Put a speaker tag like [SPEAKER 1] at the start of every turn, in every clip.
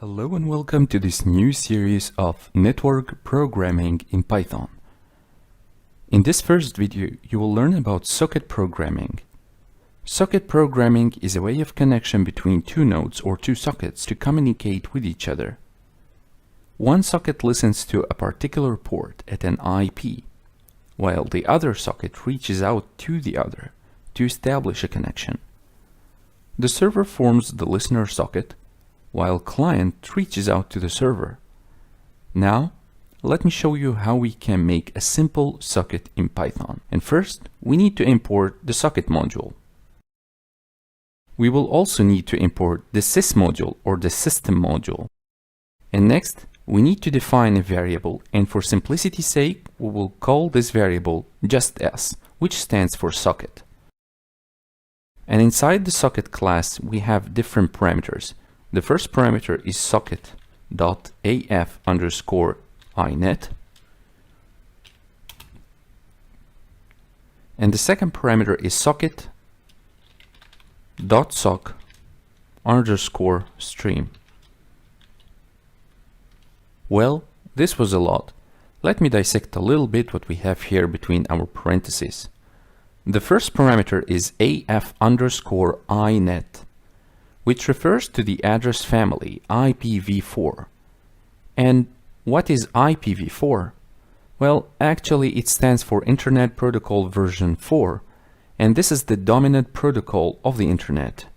[SPEAKER 1] Hello and welcome to this new series of network programming in Python. In this first video, you will learn about socket programming. Socket programming is a way of connection between two nodes or two sockets to communicate with each other. One socket listens to a particular port at an IP, while the other socket reaches out to the other to establish a connection. The server forms the listener socket, while client reaches out to the server. Now, let me show you how we can make a simple socket in Python. And first, we need to import the socket module. We will also need to import the sys module or the system module. And next, we need to define a variable, and for simplicity's sake, we will call this variable just s, which stands for socket. And inside the socket class, we have different parameters. The first parameter is socket.af_inet, and the second parameter is socket.sock_stream. Well, this was a lot. Let me dissect a little bit what we have here between our parentheses. The first parameter is af_inet, which refers to the address family IPv4. And what is IPv4? Well, actually it stands for Internet Protocol version 4, and this is the dominant protocol of the Internet.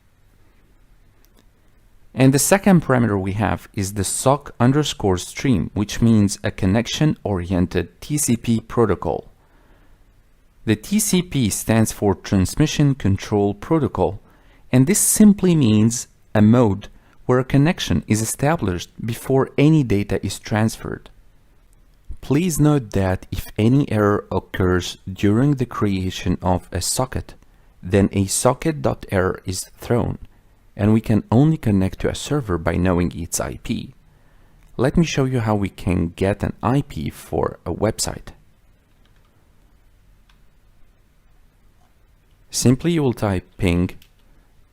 [SPEAKER 1] And the second parameter we have is the sock_stream, which means a connection-oriented TCP protocol. The TCP stands for Transmission Control Protocol, and this simply means a mode where a connection is established before any data is transferred. Please note that if any error occurs during the creation of a socket, then a socket.error is thrown, and we can only connect to a server by knowing its IP. Let me show you how we can get an IP for a website. Simply you will type ping,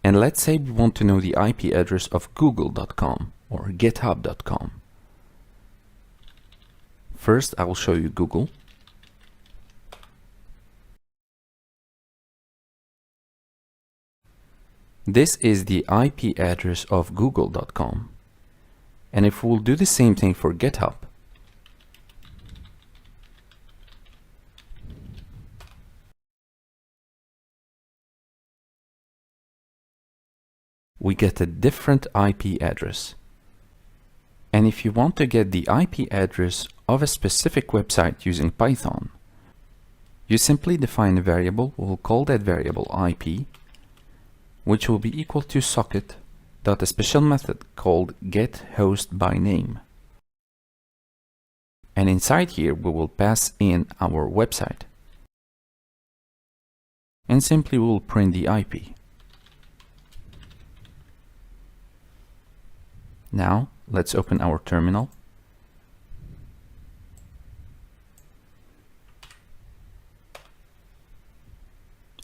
[SPEAKER 1] and let's say we want to know the IP address of google.com or github.com. First, I will show you Google. This is the IP address of google.com. And if we'll do the same thing for GitHub, we get a different IP address. And if you want to get the IP address of a specific website using Python, you simply define a variable. We'll call that variable IP, which will be equal to socket dot a special method called getHostByName. And inside here, we will pass in our website. And simply we will print the IP. Now, let's open our terminal.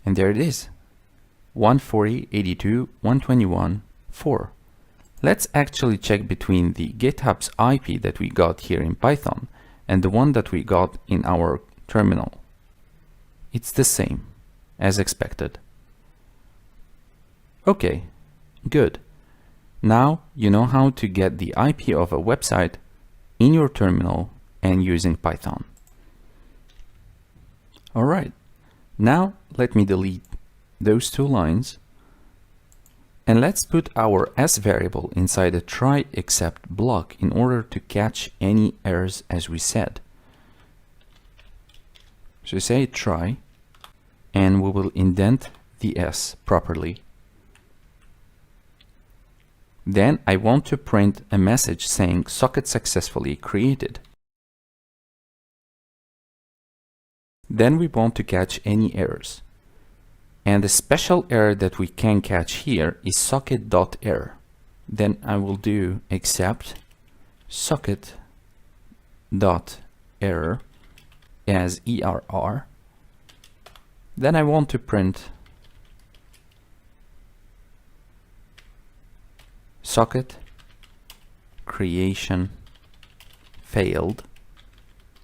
[SPEAKER 1] And there it is, 140.82.121.4. Let's actually check between the GitHub's IP that we got here in Python and the one that we got in our terminal. It's the same, as expected. Okay, good. Now you know how to get the IP of a website in your terminal and using Python. Alright, now let me delete those two lines, and let's put our s variable inside a try except block in order to catch any errors as we said. So say try, and we will indent the s properly. Then I want to print a message saying socket successfully created. Then we want to catch any errors. And the special error that we can catch here is socket.error. Then I will do except socket.error as ERR. Then I want to print socket creation failed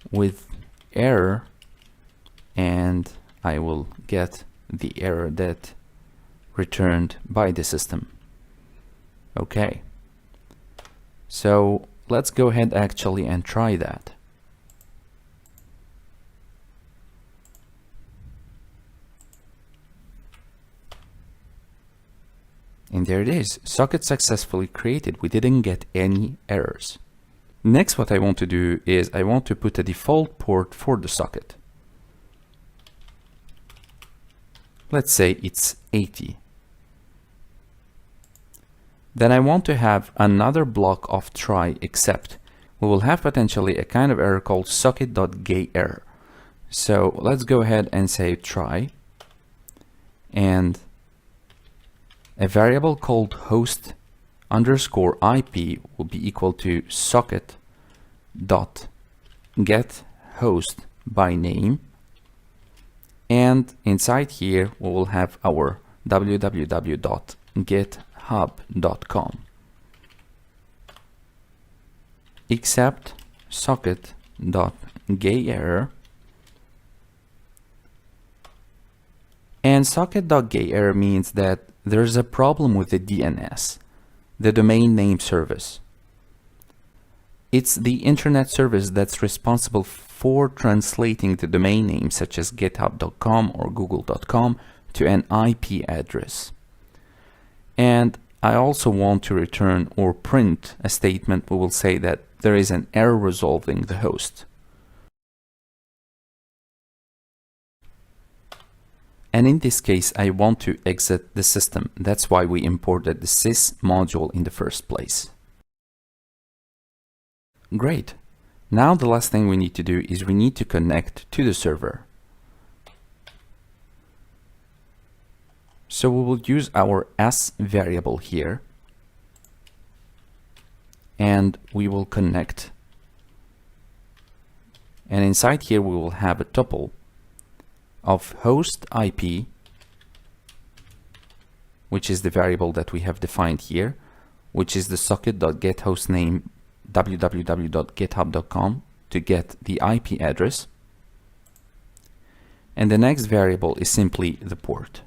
[SPEAKER 1] with error, and I will get the error that returned by the system. Okay, so let's go ahead actually and try that. And there it is, socket successfully created. We didn't get any errors. Next, what I want to do is I want to put a default port for the socket. Let's say it's 80. Then I want to have another block of try except. We will have potentially a kind of error called socket.getError. So let's go ahead and say try, and a variable called host underscore IP will be equal to socket dot get host by name, and inside here we will have our www.github.com except socket.getError. And socket.getError means that there's a problem with the DNS, the domain name service. It's the internet service that's responsible for translating the domain name such as github.com or google.com to an IP address. And I also want to return or print a statement. We will say that there is an error resolving the host. And in this case, I want to exit the system. That's why we imported the sys module in the first place. Great. Now the last thing we need to do is we need to connect to the server. So we will use our s variable here, and we will connect. And inside here we will have a tuple of host IP, which is the variable that we have defined here, which is the socket.getHostName www.github.com to get the IP address. And the next variable is simply the port.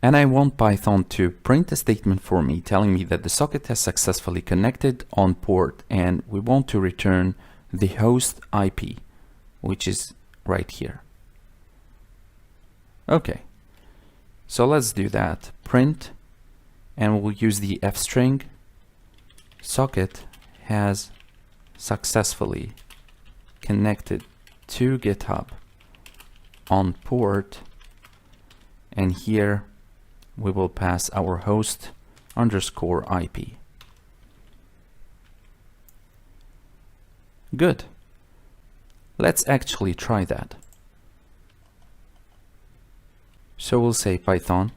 [SPEAKER 1] And I want Python to print a statement for me telling me that the socket has successfully connected on port, and we want to return the host IP, which is right here. Okay, so let's do that. Print, and we'll use the f string. Socket has successfully connected to GitHub on port, and here we will pass our host underscore IP. Good. Let's actually try that. So we'll say Python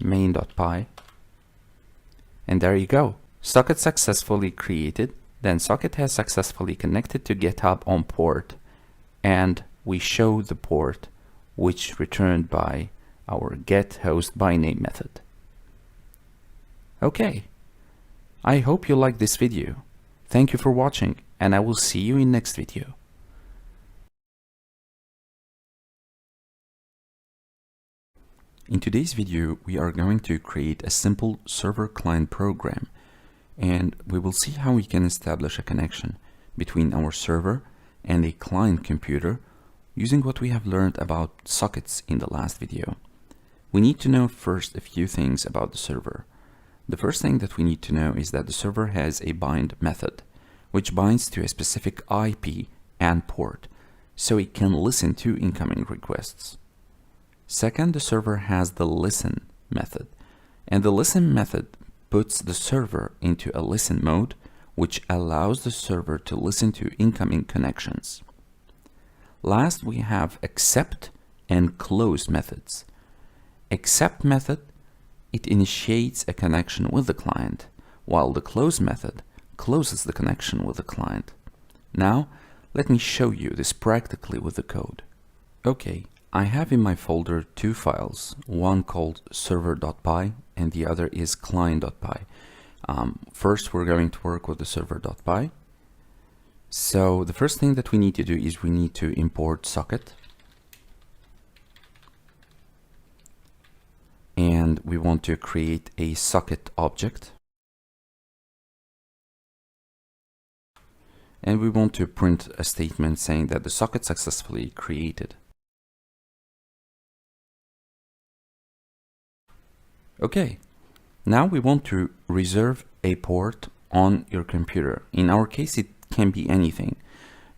[SPEAKER 1] main.py, and there you go. Socket successfully created, then socket has successfully connected to GitHub on port, and we show the port which returned by our getHostByName method. Okay, I hope you liked this video. Thank you for watching, and I will see you in next video. In today's video, we are going to create a simple server-client program, and we will see how we can establish a connection between our server and a client computer using what we have learned about sockets in the last video. We need to know first a few things about the server. The first thing that we need to know is that the server has a bind method, which binds to a specific IP and port, so it can listen to incoming requests. Second, the server has the listen method, and the listen method puts the server into a listen mode, which allows the server to listen to incoming connections. Last, we have accept and close methods. Accept method, it initiates a connection with the client, while the close method closes the connection with the client. Now, let me show you this practically with the code. Okay, I have in my folder two files, one called server.py and the other is client.py. First, we're going to work with the server.py. So the first thing that we need to do is we need to import socket. And we want to create a socket object. And we want to print a statement saying that the socket successfully created. Okay, now we want to reserve a port on your computer. In our case, it can be anything.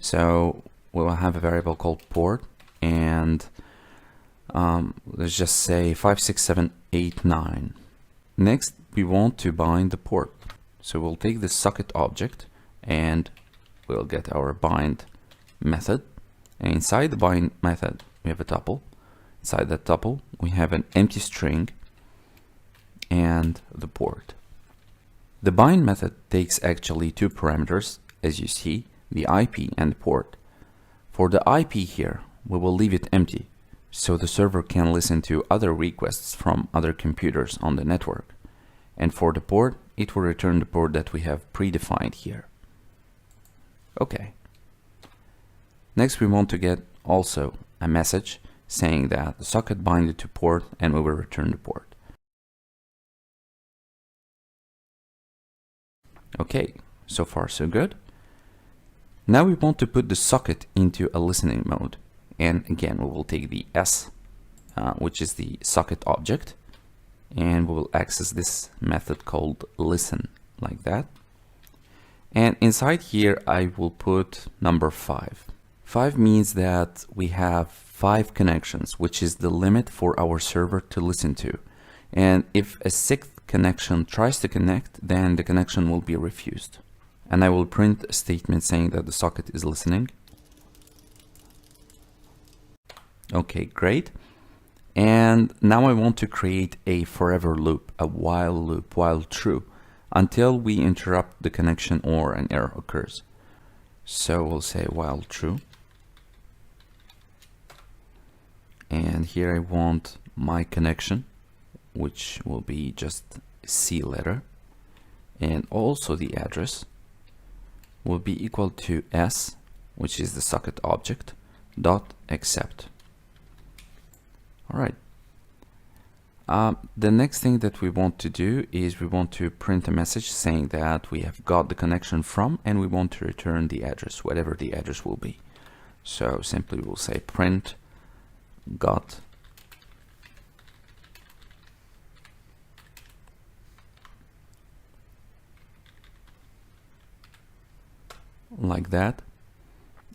[SPEAKER 1] So we'll have a variable called port, and let's just say 56789. Next, we want to bind the port. So we'll take the socket object and we'll get our bind method. And inside the bind method, we have a tuple. Inside that tuple, we have an empty string and the port. The bind method takes actually two parameters, as you see, the IP and the port. For the IP here, we will leave it empty, so the server can listen to other requests from other computers on the network. And for the port, it will return the port that we have predefined here. Okay. Next, we want to get also a message saying that the socket binded to port, and we will return the port. Okay, so far so good. Now we want to put the socket into a listening mode. And again, we will take the S, which is the socket object, and we will access this method called listen, like that. And inside here, I will put number 5. 5 means that we have 5 connections, which is the limit for our server to listen to. And if a 6th connection tries to connect, then the connection will be refused. And I will print a statement saying that the socket is listening. Okay, great. And now I want to create a forever loop, a while loop, while true, until we interrupt the connection or an error occurs. So we'll say while true. And here I want my connection, which will be just C letter, and also the address will be equal to S, which is the socket object, dot accept. All right. The next thing that we want to do is we want to print a message saying that we have got the connection from, and we want to return the address, whatever the address will be. So simply we'll say print got like that.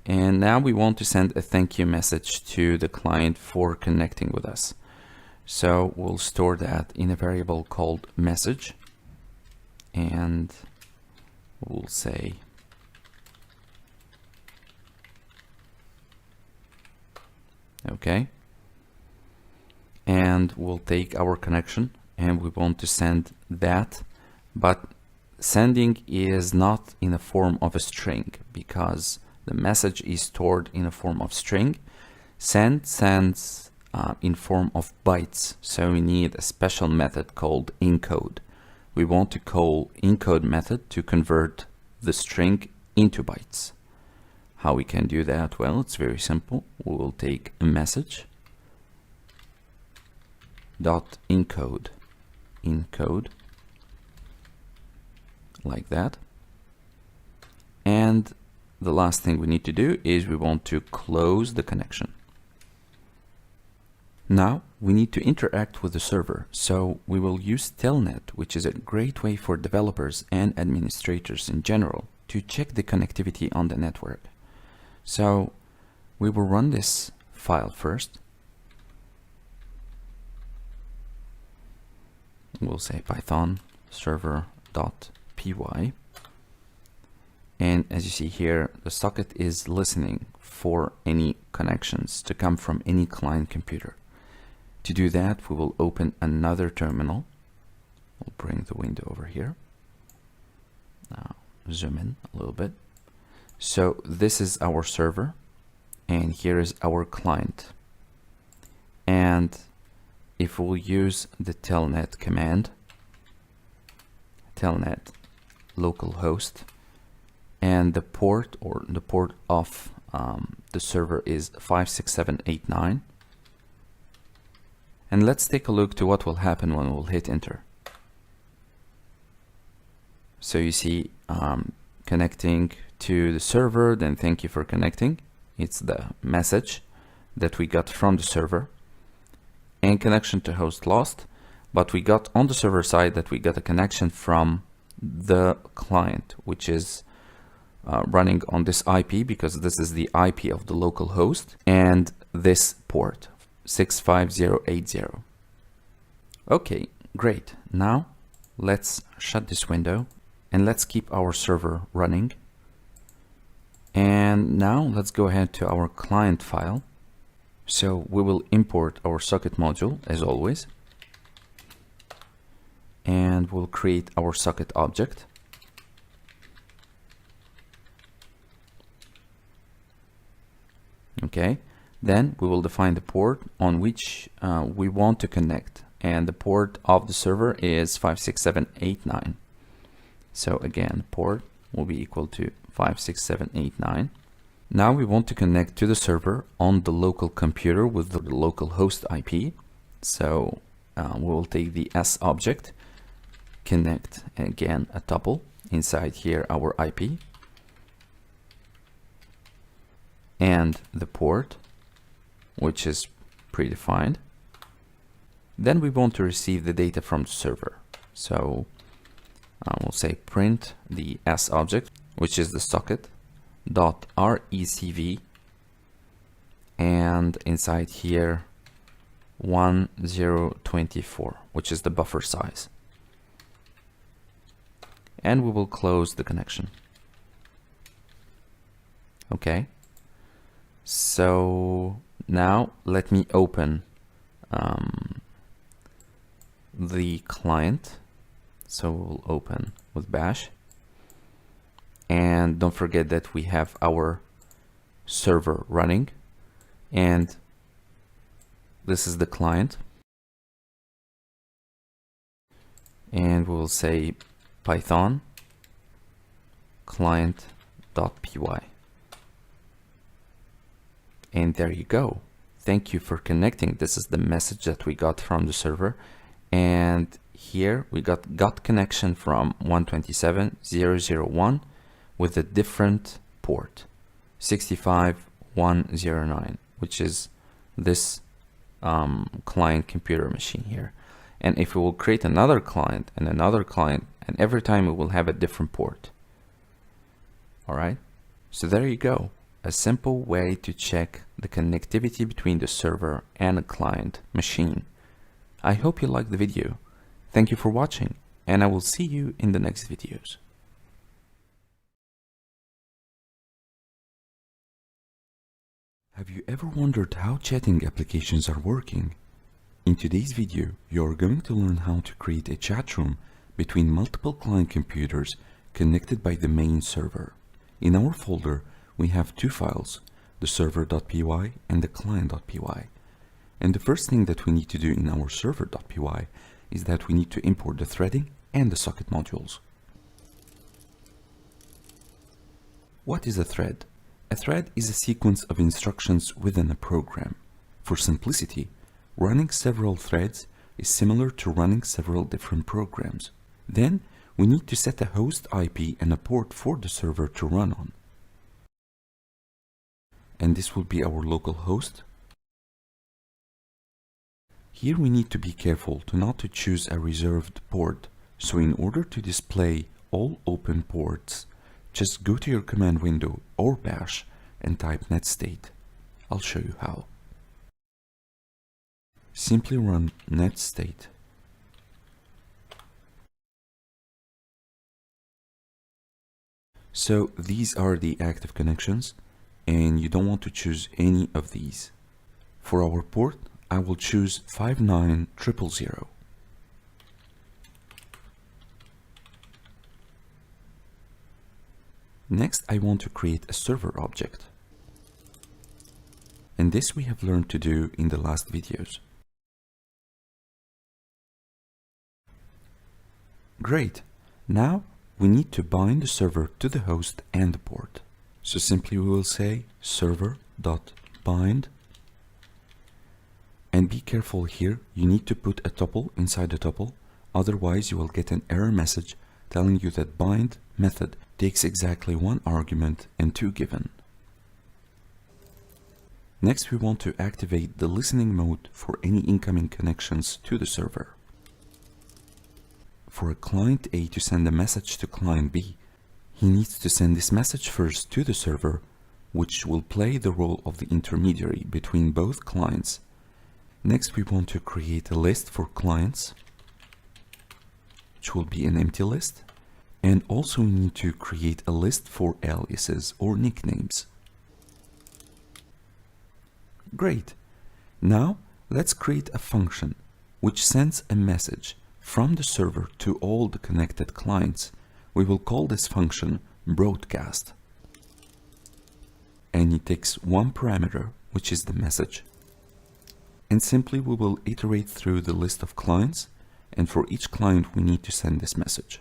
[SPEAKER 1] And now we want to send a thank you message to the client for connecting with us. So we'll store that in a variable called message, and we'll say okay. And we'll take our connection and we want to send that, but sending is not in a form of a string because the message is stored in a form of string. Send sends in form of bytes, so we need a special method called encode. We want to call encode method to convert the string into bytes. How we can do that? Well, it's very simple. We will take a message dot encode like that. And the last thing we need to do is we want to close the connection. Now we need to interact with the server, so we will use Telnet, which is a great way for developers and administrators in general to check the connectivity on the network. So we will run this file first. We'll say python server.py. And as you see here, the socket is listening for any connections to come from any client computer. To do that, we will open another terminal. We'll bring the window over here. Now zoom in a little bit. So this is our server, and here is our client. And if we'll use the telnet command, telnet localhost, and the port or the port of the server is 56789. And let's take a look to what will happen when we'll hit enter. So you see connecting to the server, then thank you for connecting. It's the message that we got from the server. And connection to host lost, but we got on the server side that we got a connection from the client, which is running on this IP, because this is the IP of the local host, and this port 65080. Okay, great. Now let's shut this window and let's keep our server running. And now let's go ahead to our client file. So we will import our socket module as always, and we'll create our socket object. Okay, then we will define the port on which we want to connect, and the port of the server is 56789. So again, port will be equal to 56789. Now we want to connect to the server on the local computer with the local host IP. So we will take the S object, connect again a tuple inside here our IP, and the port, which is predefined. Then we want to receive the data from the server. So we'll say print the S object, which is the socket dot recv, and inside here 1024, which is the buffer size. And we will close the connection. Okay, so now let me open the client. So we'll open with bash, and don't forget that we have our server running, and this is the client, and we'll say Python client.py. And there you go. Thank you for connecting. This is the message that we got from the server, and here we got connection from 127.0.0.1 with a different port 65109, which is this client computer machine here. And if we will create another client and another client, and every time we will have a different port. All right, so there you go, a simple way to check the connectivity between the server and a client machine. I hope you liked the video. Thank you for watching, and I will see you in the next videos. Have you ever wondered how chatting applications are working? In today's video, you are going to learn how to create a chat room between multiple client computers connected by the main server. In our folder, we have two files, the server.py and the client.py. And the first thing that we need to do in our server.py is that we need to import the threading and the socket modules. What is a thread? A thread is a sequence of instructions within a program. For simplicity, running several threads is similar to running several different programs. Then we need to set a host IP and a port for the server to run on. And this will be our local host. Here we need to be careful not to choose a reserved port. So in order to display all open ports, just go to your command window or bash and type netstate. I'll show you how. Simply run netstate. So these are the active connections, and you don't want to choose any of these. For our port, I will choose 59000. Next, I want to create a server object. and this we have learned to do in the last videos. Great! Now we need to bind the server to the host and the port. So simply we will say server.bind, and be careful here, you need to put a tuple inside the tuple, otherwise you will get an error message telling you that bind method takes exactly one argument and two given. Next we want to activate the listening mode for any incoming connections to the server. For a client A to send a message to client B, he needs to send this message first to the server, which will play the role of the intermediary between both clients. Next we want to create a list for clients, which will be an empty list, and also we need to create a list for aliases or nicknames. Great! Now let's create a function which sends a message from the server to all the connected clients. We will call this function broadcast, and it takes one parameter, which is the message, and simply we will iterate through the list of clients, and for each client we need to send this message.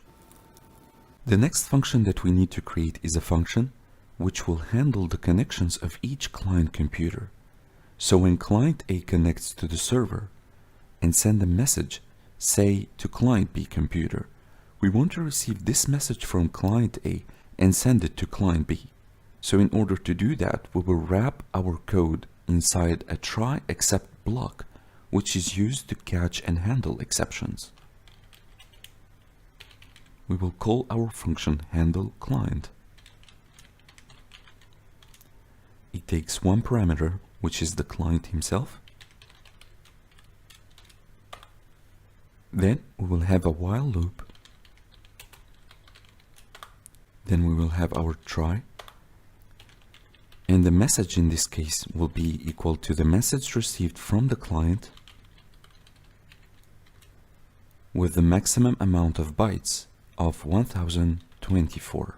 [SPEAKER 1] The next function that we need to create is a function which will handle the connections of each client computer. So when client A connects to the server and send a message, say to client B computer, we want to receive this message from client A and send it to client B. So in order to do that, we will wrap our code inside a try except block, which is used to catch and handle exceptions. We will call our function handle client. It takes one parameter, which is the client himself. Then we will have a while loop. Then we will have our try. And the message in this case will be equal to the message received from the client with the maximum amount of bytes of 1024.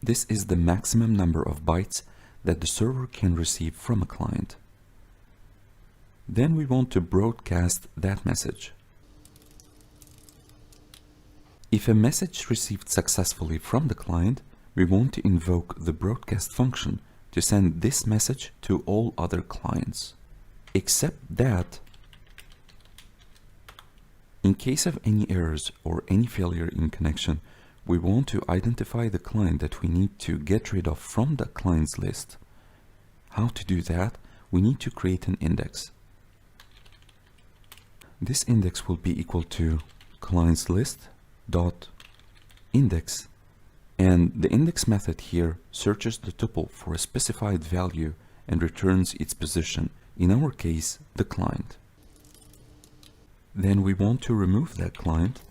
[SPEAKER 1] This is the maximum number of bytes that the server can receive from a client. Then we want to broadcast that message. If a message received successfully from the client, we want to invoke the broadcast function to send this message to all other clients. Except that, in case of any errors or any failure in connection, we want to identify the client that we need to get rid of from the clients list. How to do that? We need to create an index. This index will be equal to clients list dot index, and the index method here searches the tuple for a specified value and returns its position, in our case the client. Then we want to remove that client,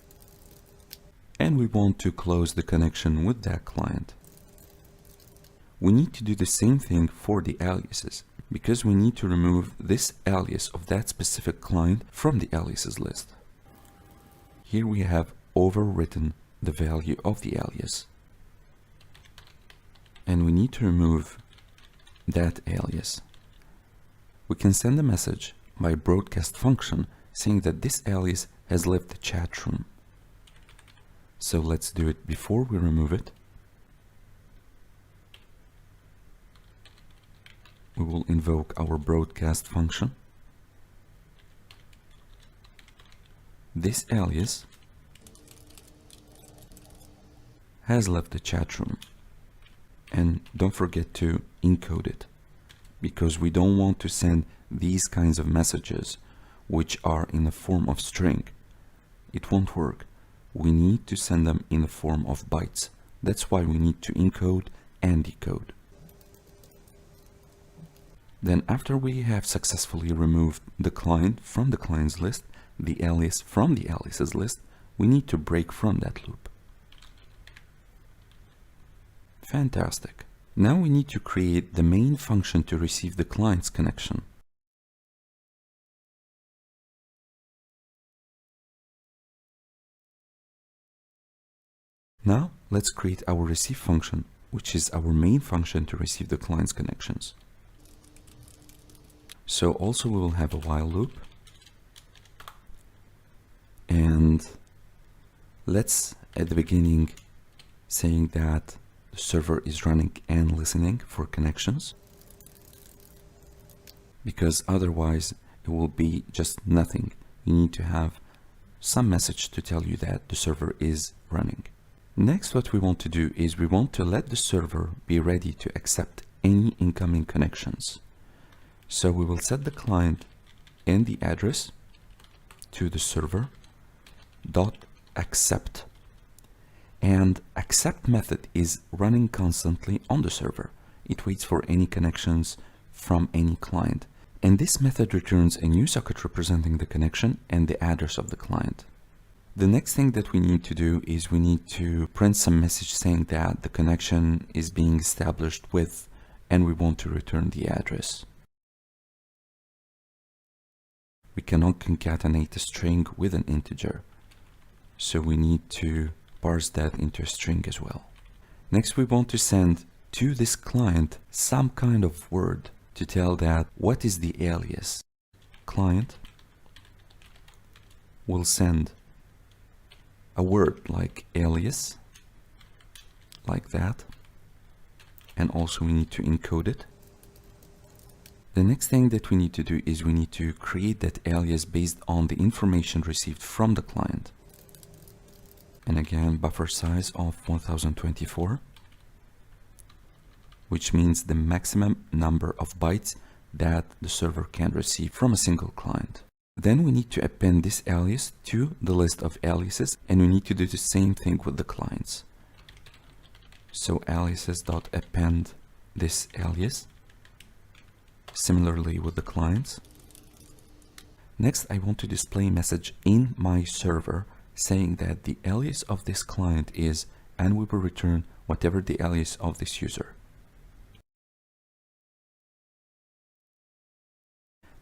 [SPEAKER 1] and we want to close the connection with that client. We need to do the same thing for the aliases, because we need to remove this alias of that specific client from the aliases list. Here we have overwritten the value of the alias, and we need to remove that alias. We can send a message by broadcast function saying that this alias has left the chat room. So let's do it before we remove it. We will invoke our broadcast function. This alias has left the chat room, and don't forget to encode it, because we don't want to send these kinds of messages which are in the form of string. It won't work. We need to send them in the form of bytes. That's why we need to encode and decode. Then after we have successfully removed the client from the clients list, the alias from the aliases list, we need to break from that loop. Fantastic. Now we need to create the main function to receive the client's connection. Now let's create our receive function, which is our main function to receive the client's connections. So also we will have a while loop. And let's at the beginning saying that the server is running and listening for connections, because otherwise it will be just nothing. You need to have some message to tell you that the server is running. Next, what we want to do is we want to let the server be ready to accept any incoming connections. So we will set the client and the address to the server dot accept, and accept method is running constantly on the server. It waits for any connections from any client, and this method returns a new socket representing the connection and the address of the client. The next thing that we need to do is we need to print some message saying that the connection is being established with, and we want to return the address. We cannot concatenate a string with an integer, so we need to parse that into a string as well. Next, we want to send to this client some kind of word to tell that what is the alias. Client will send a word like alias, like that, and also we need to encode it. The next thing that we need to do is we need to create that alias based on the information received from the client. And again, buffer size of 1024, which means the maximum number of bytes that the server can receive from a single client. Then we need to append this alias to the list of aliases, and we need to do the same thing with the clients. So aliases.append this alias, similarly with the clients. Next, I want to display a message in my server saying that the alias of this client is, and we will return whatever the alias of this user.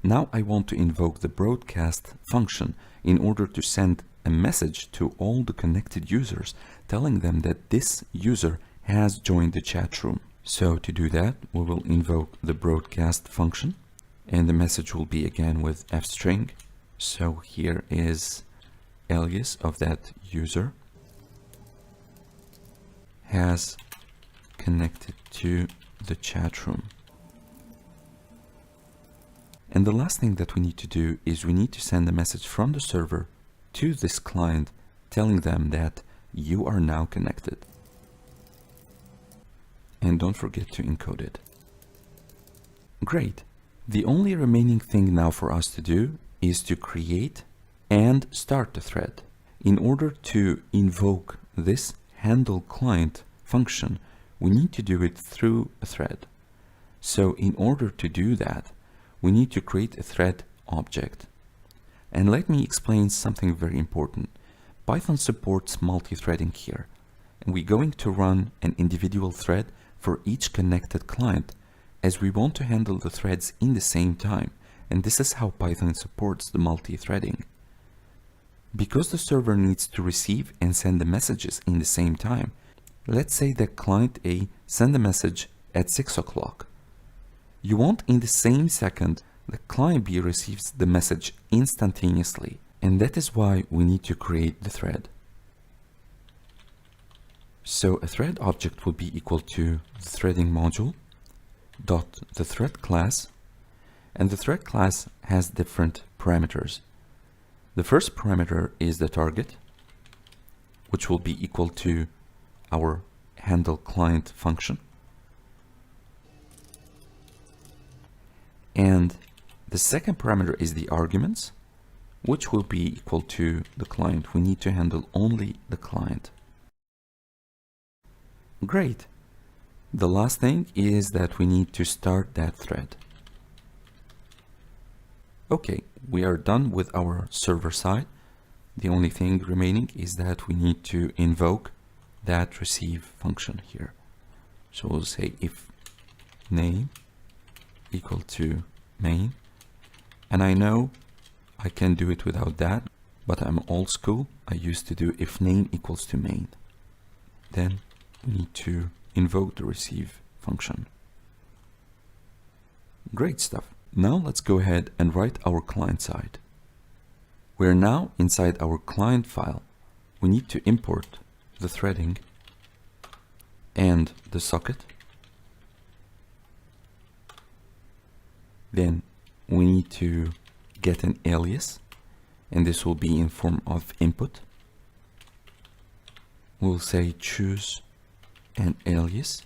[SPEAKER 1] Now I want to invoke the broadcast function in order to send a message to all the connected users, telling them that this user has joined the chat room. So to do that, we will invoke the broadcast function, and the message will be again with fstring. So here is alias of that user has connected to the chat room. And the last thing that we need to do is we need to send a message from the server to this client telling them that you are now connected. And don't forget to encode it. Great. The only remaining thing now for us to do is to create and start the thread. In order to invoke this handle client function, we need to do it through a thread. So in order to do that, we need to create a thread object. And let me explain something very important. Python supports multi-threading here, and we're going to run an individual thread for each connected client, as we want to handle the threads in the same time, and this is how Python supports the multi-threading. Because the server needs to receive and send the messages in the same time, let's say that client A send a message at 6 o'clock. You want in the same second the client B receives the message instantaneously, and that is why we need to create the thread. So a thread object will be equal to the threading module dot the thread class, and the thread class has different parameters. The first parameter is the target, which will be equal to our handle client function. And the second parameter is the arguments, which will be equal to the client. We need to handle only the client. Great. The last thing is that we need to start that thread. Okay, we are done with our server side. The only thing remaining is that we need to invoke that receive function here. So we'll say if name equal to main, and I know I can do it without that, but I'm old school. I used to do if name equals to main. Then we need to invoke the receive function. Great stuff. Now let's go ahead and write our client side. We're now inside our client file. We need to import the threading and the socket. Then we need to get an alias, and this will be in form of input. We'll say choose an alias.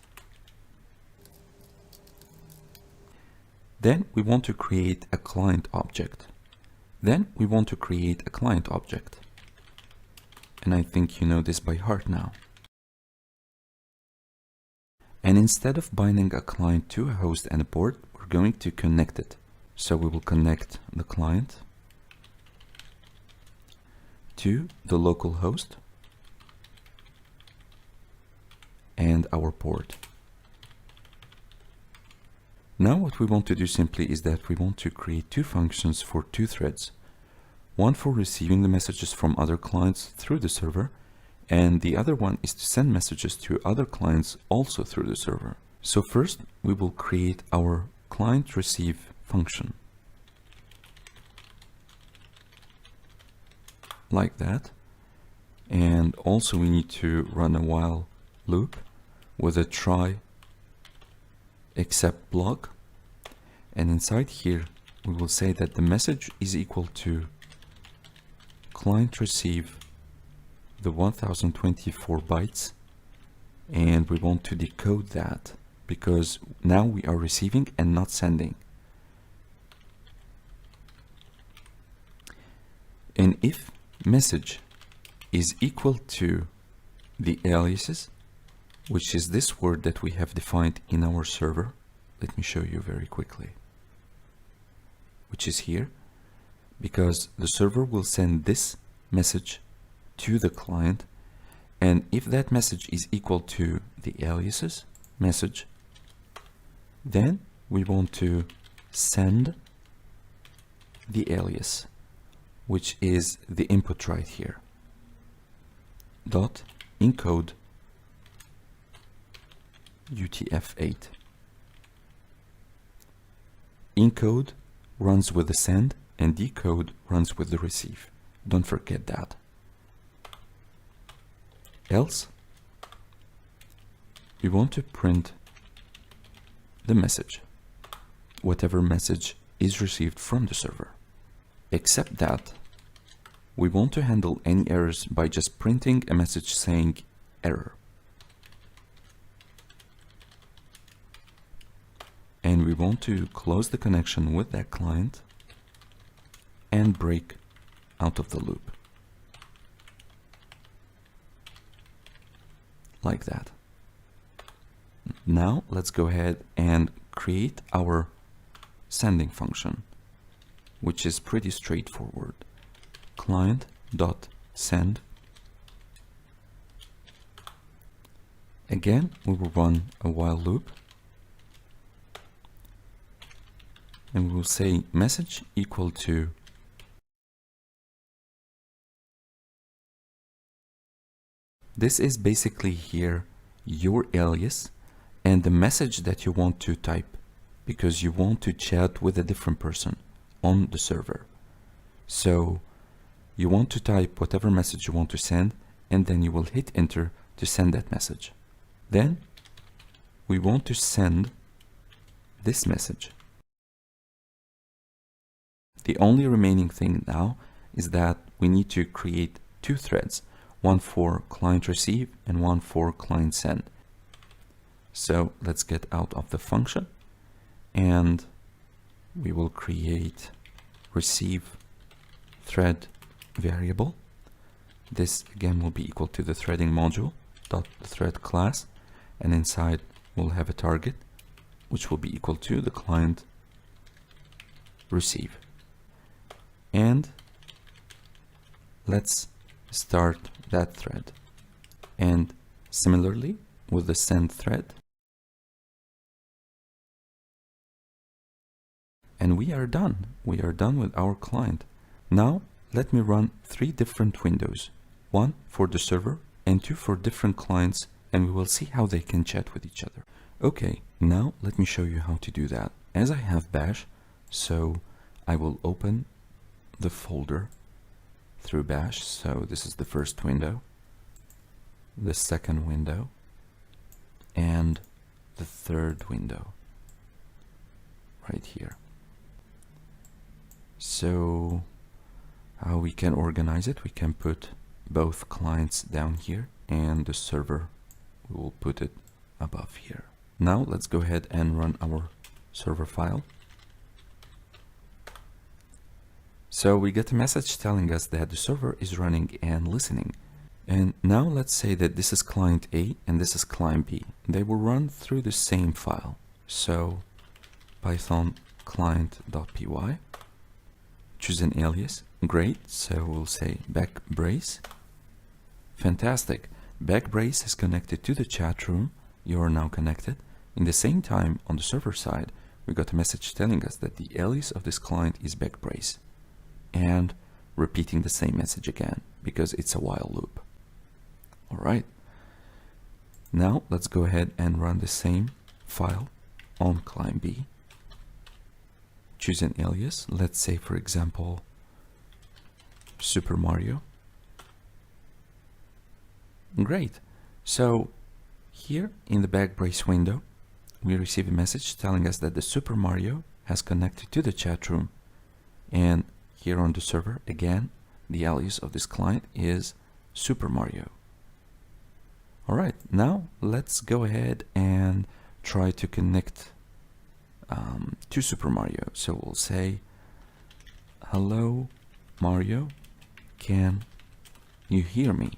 [SPEAKER 1] Then we want to create a client object. And I think you know this by heart now. And instead of binding a client to a host and a port, we're going to connect it. So we will connect the client to the local host and our port. Now what we want to do simply is that we want to create two functions for two threads. One for receiving the messages from other clients through the server, and the other one is to send messages to other clients also through the server. So first we will create our client receive function. Like that. And also we need to run a while loop with a try except block. And inside here we will say that the message is equal to client receive the 1024 bytes, and we want to decode that because now we are receiving and not sending. And if message is equal to the aliases, which is this word that we have defined in our server, let me show you very quickly, which is here, because the server will send this message to the client, and if that message is equal to the aliases message, then we want to send the alias, which is the input right here, dot encode UTF-8. Encode runs with the send and decode runs with the receive. Don't forget that. Else, we want to print the message, whatever message is received from the server. Except that we want to handle any errors by just printing a message saying error. And we want to close the connection with that client and break out of the loop. Like that. Now let's go ahead and create our sending function, which is pretty straightforward. Client.send. Again, we will run a while loop, and we will say message equal to this is basically here your alias and the message that you want to type, because you want to chat with a different person on the server. So you want to type whatever message you want to send, and then you will hit enter to send that message. Then we want to send this message. The only remaining thing now is that we need to create two threads, one for client receive and one for client send. So let's get out of the function and we will create receive thread variable. This again will be equal to the threading module dot the thread class, and inside we'll have a target which will be equal to the client receive. And let's start that thread, and similarly with the send thread, and we are done with our client. Now let me run 3 different windows, one for the server and 2 for different clients and we will see how they can chat with each other. Okay, now let me show you how to do that. As I have bash, so I will open the folder through bash. So this is the first window, the second window, and the third window right here. So how we can organize it, we can put both clients down here and the server, we will put it above here. Now let's go ahead and run our server file. So we get a message telling us that the server is running and listening. And now let's say that this is client A and this is client B. They will run through the same file. So Python client.py, choose an alias. Great, so we'll say backbrace. Fantastic. Backbrace is connected to the chat room. You are now connected. In the same time, on the server side, we got a message telling us that the alias of this client is backbrace, and repeating the same message again because it's a while loop. All right. Now let's go ahead and run the same file on client B. Choose an alias. Let's say, for example, Super Mario. Great. So here in the backbrace window, we receive a message telling us that the Super Mario has connected to the chat room. And here on the server, again, the alias of this client is Super Mario. All right, now let's go ahead and try to connect to Super Mario. So we'll say, hello, Mario, can you hear me?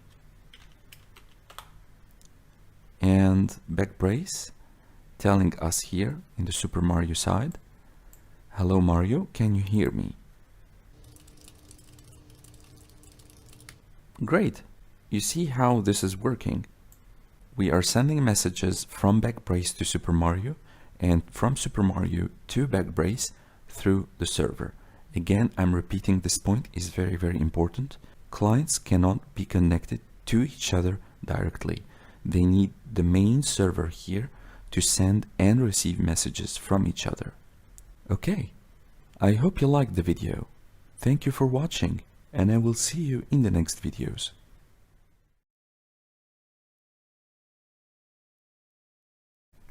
[SPEAKER 1] And backbrace telling us here in the Super Mario side, hello, Mario, can you hear me? Great. You see how this is working. We are sending messages from backbrace to Super Mario and from Super Mario to backbrace through the server. Again, I'm repeating this point is very, very important. Clients cannot be connected to each other directly. They need the main server here to send and receive messages from each other. Okay, I hope you liked the video. Thank you for watching, and I will see you in the next videos.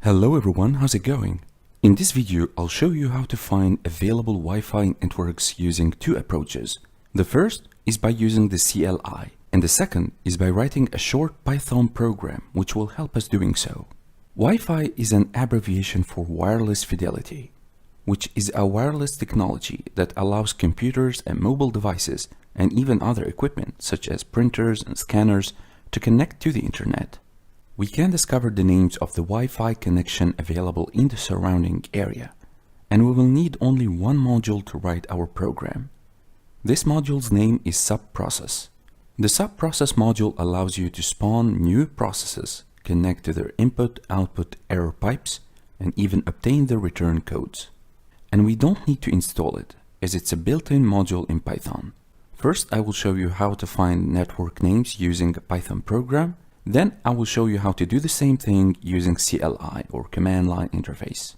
[SPEAKER 1] Hello everyone, how's it going? In this video, I'll show you how to find available Wi-Fi networks using two approaches. The first is by using the CLI, and the second is by writing a short Python program which will help us doing so. Wi-Fi is an abbreviation for wireless fidelity, which is a wireless technology that allows computers and mobile devices and even other equipment such as printers and scanners to connect to the internet. We can discover the names of the Wi-Fi connection available in the surrounding area, and we will need only one module to write our program. This module's name is subprocess. The subprocess module allows you to spawn new processes, connect to their input-output error pipes, and even obtain their return codes. And we don't need to install it, as it's a built-in module in Python. First, I will show you how to find network names using a Python program. Then I will show you how to do the same thing using CLI or command line interface.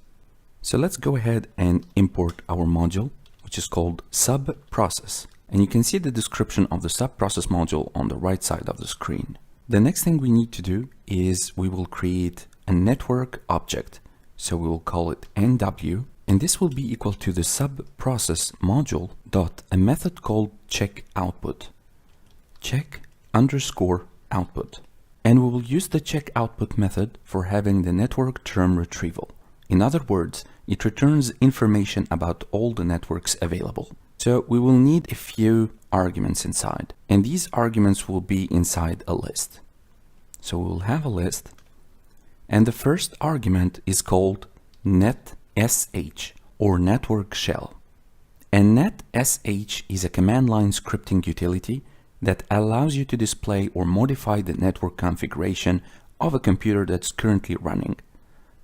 [SPEAKER 1] So let's go ahead and import our module, which is called subprocess. And you can see the description of the subprocess module on the right side of the screen. The next thing we need to do is we will create a network object. So we will call it NW, and this will be equal to the subprocess module dot a method called checkOutput. Check_output. And we will use the checkOutput method for having the network term retrieval. In other words, it returns information about all the networks available. So we will need a few arguments inside, and these arguments will be inside a list. So we'll have a list, and the first argument is called netsh or network shell. And netsh is a command line scripting utility that allows you to display or modify the network configuration of a computer that's currently running.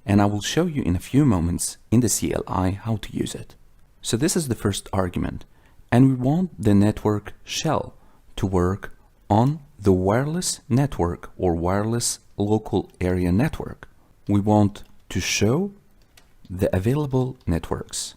[SPEAKER 1] And I will show you in a few moments in the CLI how to use it. So this is the first argument, and we want the network shell to work on the wireless network or wireless local area network. We want to show the available networks.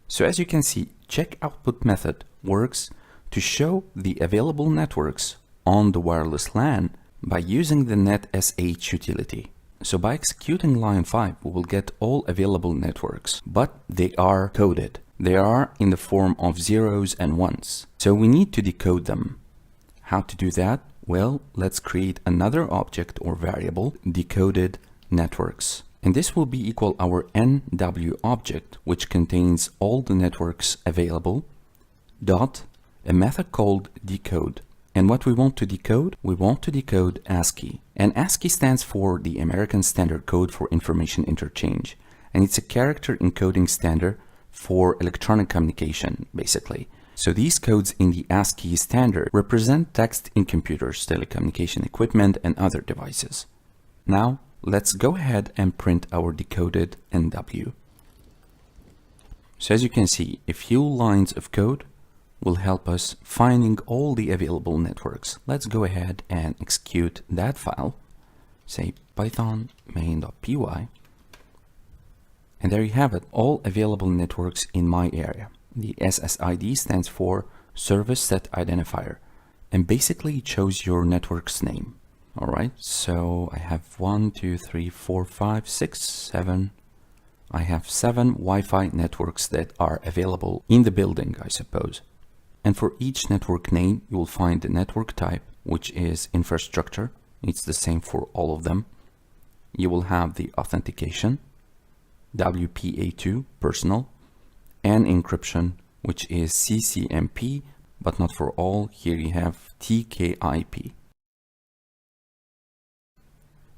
[SPEAKER 1] So as you can see, check output method works to show the available networks on the wireless LAN by using the netsh utility. So by executing line 5, we will get all available networks, but they are coded. They are in the form of zeros and ones. So we need to decode them. How to do that? Well, let's create another object or variable, decoded networks. And this will be equal our NW object, which contains all the networks available, dot a method called decode. And what we want to decode? We want to decode ASCII. And ASCII stands for the American Standard Code for Information Interchange. And it's a character encoding standard for electronic communication, basically. So these codes in the ASCII standard represent text in computers, telecommunication equipment, and other devices. Now, let's go ahead and print our decoded NW. So as you can see, a few lines of code will help us finding all the available networks. Let's go ahead and execute that file. Say python main.py. And there you have it, all available networks in my area. The SSID stands for Service Set Identifier. And basically it shows your network's name. All right, so I have 1, 2, 3, 4, 5, 6, 7. I have 7 Wi-Fi networks that are available in the building, I suppose. And for each network name, you will find the network type, which is infrastructure. It's the same for all of them. You will have the authentication, WPA2, personal, and encryption, which is CCMP, but not for all. Here you have TKIP.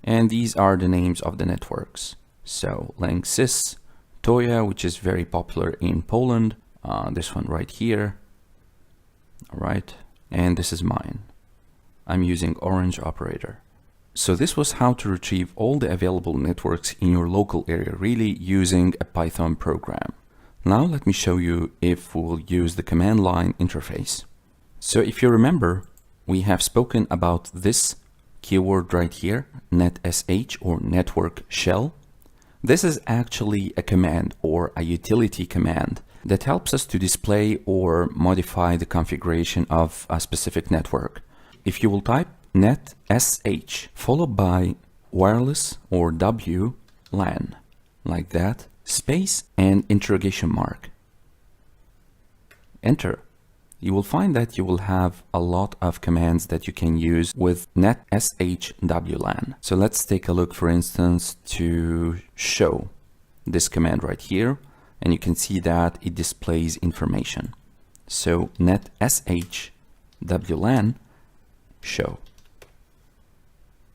[SPEAKER 1] And these are the names of the networks. So Lanxess, Toya, which is very popular in Poland. This one right here. All right. And this is mine. I'm using Orange operator. So this was how to retrieve all the available networks in your local area, really using a Python program. Now let me show you if we'll use the command line interface. So if you remember, we have spoken about this keyword right here, netsh or network shell. This is actually a command or a utility command that helps us to display or modify the configuration of a specific network. If you will type netsh followed by wireless or WLAN like that, space and interrogation mark, enter, you will find that you will have a lot of commands that you can use with netsh WLAN. So let's take a look, for instance, to show this command right here, and you can see that it displays information. So netsh WLAN show.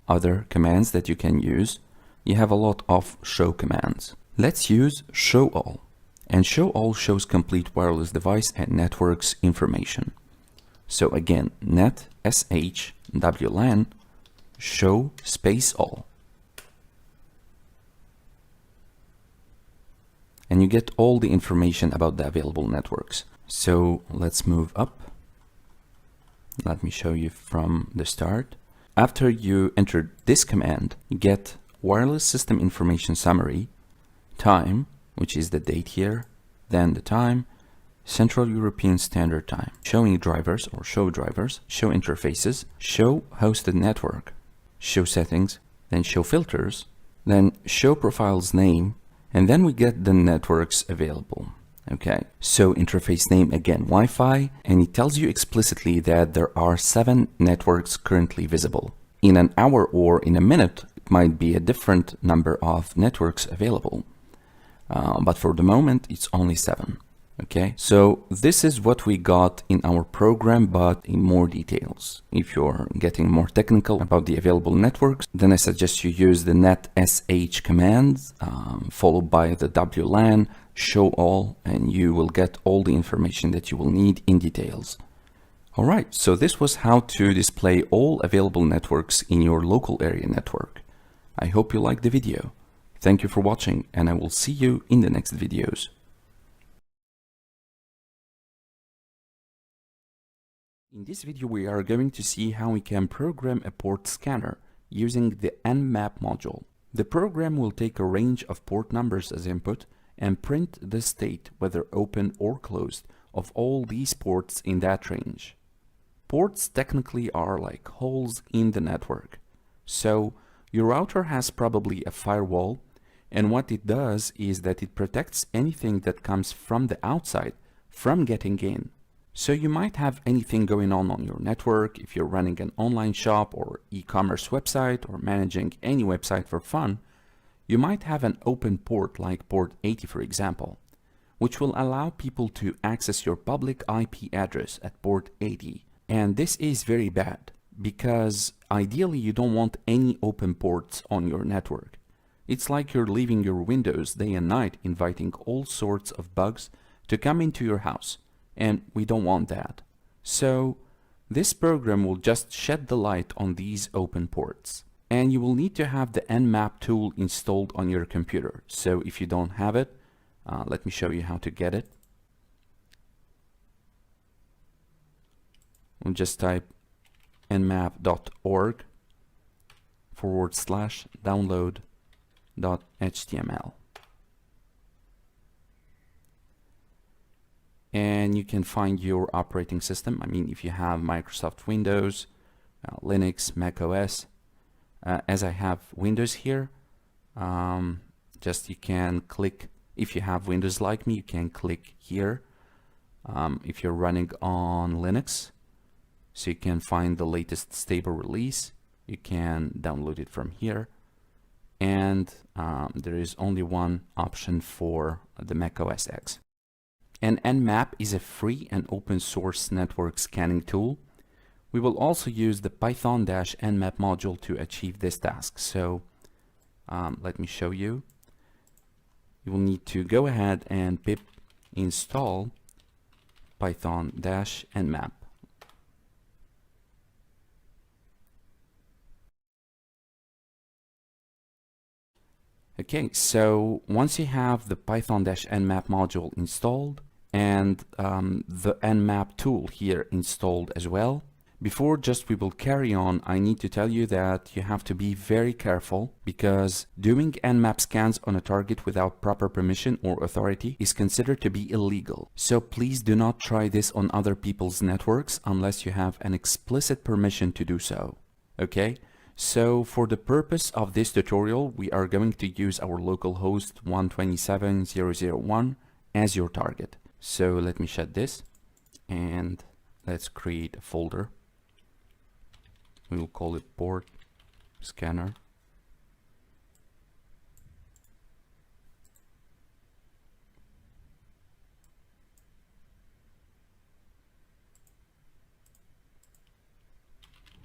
[SPEAKER 1] Other commands that you can use, you have a lot of show commands. Let's use show all. And show all shows complete wireless device and networks information. So again, netsh WLAN show space all. And you get all the information about the available networks. So let's move up. Let me show you from the start. After you enter this command, you get wireless system information summary, time, which is the date here, then the time, Central European Standard Time, showing drivers or show drivers, show interfaces, show hosted network, show settings, then show filters, then show profiles name, and then we get the networks available. Okay, so interface name again Wi-Fi, and it tells you explicitly that there are 7 networks currently visible. In an hour or in a minute, it might be a different number of networks available. But for the moment, it's only 7. Okay, so this is what we got in our program, but in more details. If you're getting more technical about the available networks, then I suggest you use the netsh command, followed by the WLAN, show all, and you will get all the information that you will need in details. All right, so this was how to display all available networks in your local area network. I hope you liked the video. Thank you for watching, and I will see you in the next videos. In this video we are going to see how we can program a port scanner using the NMAP module. The program will take a range of port numbers as input and print the state, whether open or closed, of all these ports in that range. Ports technically are like holes in the network. So your router has probably a firewall, and what it does is that it protects anything that comes from the outside from getting in. So you might have anything going on your network if you're running an online shop or e-commerce website or managing any website for fun. You might have an open port like port 80, for example, which will allow people to access your public IP address at port 80. And this is very bad because ideally you don't want any open ports on your network. It's like you're leaving your windows day and night, inviting all sorts of bugs to come into your house. And we don't want that. So this program will just shed the light on these open ports. And you will need to have the NMAP tool installed on your computer. So if you don't have it, let me show you how to get it. We'll just type nmap.org/download.html. And you can find your operating system. I mean, if you have Microsoft Windows, Linux, Mac OS, as I have Windows here, just you can click. If you have Windows like me, you can click here. If you're running on Linux, so you can find the latest stable release, you can download it from here. And there is only one option for the Mac OS X. And NMAP is a free and open source network scanning tool. We will also use the Python-NMAP module to achieve this task. So let me show you. You will need to go ahead and pip install Python-NMAP. Okay, so once you have the Python-NMAP module installed and the NMAP tool here installed as well, before we will carry on, I need to tell you that you have to be very careful because doing NMAP scans on a target without proper permission or authority is considered to be illegal. So please do not try this on other people's networks unless you have an explicit permission to do so. Okay? So for the purpose of this tutorial, we are going to use our local host 127.0.0.1 as your target. So let me shut this and let's create a folder. We will call it port scanner.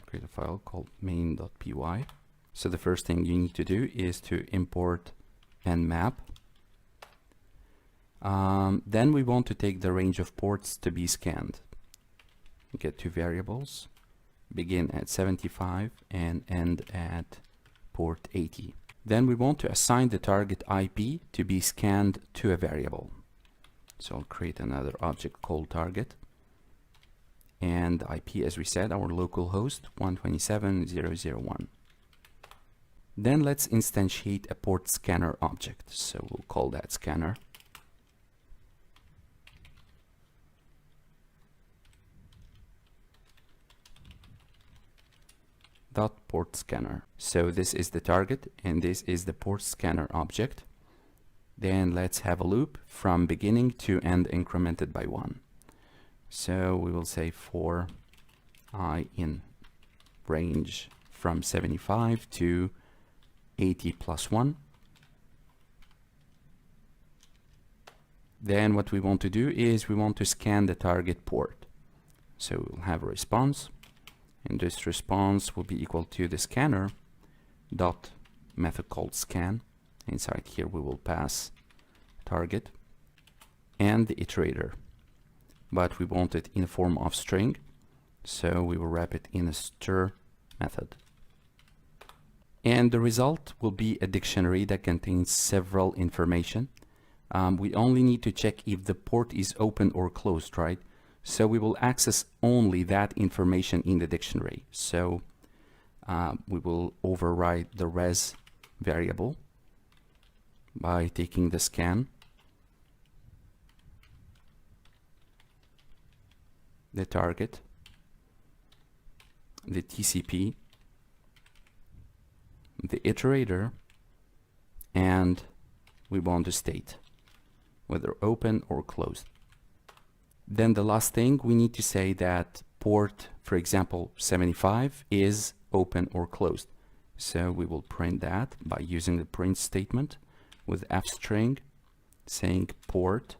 [SPEAKER 1] Create a file called main.py. So the first thing you need to do is to import NMAP. Then we want to take the range of ports to be scanned. Get two variables, begin at 75 and end at port 80. Then we want to assign the target IP to be scanned to a variable. So I'll create another object called target. And IP, as we said, our local host 127.0.0.1. Then let's instantiate a port scanner object. So we'll call that scanner. Port scanner. So this is the target and this is the port scanner object. Then let's have a loop from beginning to end incremented by 1. So we will say for I in range from 75 to 80 plus 1. Then what we want to do is we want to scan the target port. So we'll have a response, and this response will be equal to the scanner dot method called scan. Inside here we will pass target and the iterator, but we want it in the form of string, so we will wrap it in a stir method. And the result will be a dictionary that contains several information. We only need to check if the port is open or closed, right? So we will access only that information in the dictionary. So we will override the res variable by taking the scan, the target, the TCP, the iterator, and we want the state, whether open or closed. Then the last thing, we need to say that port, for example, 75 is open or closed. So we will print that by using the print statement with f string saying port,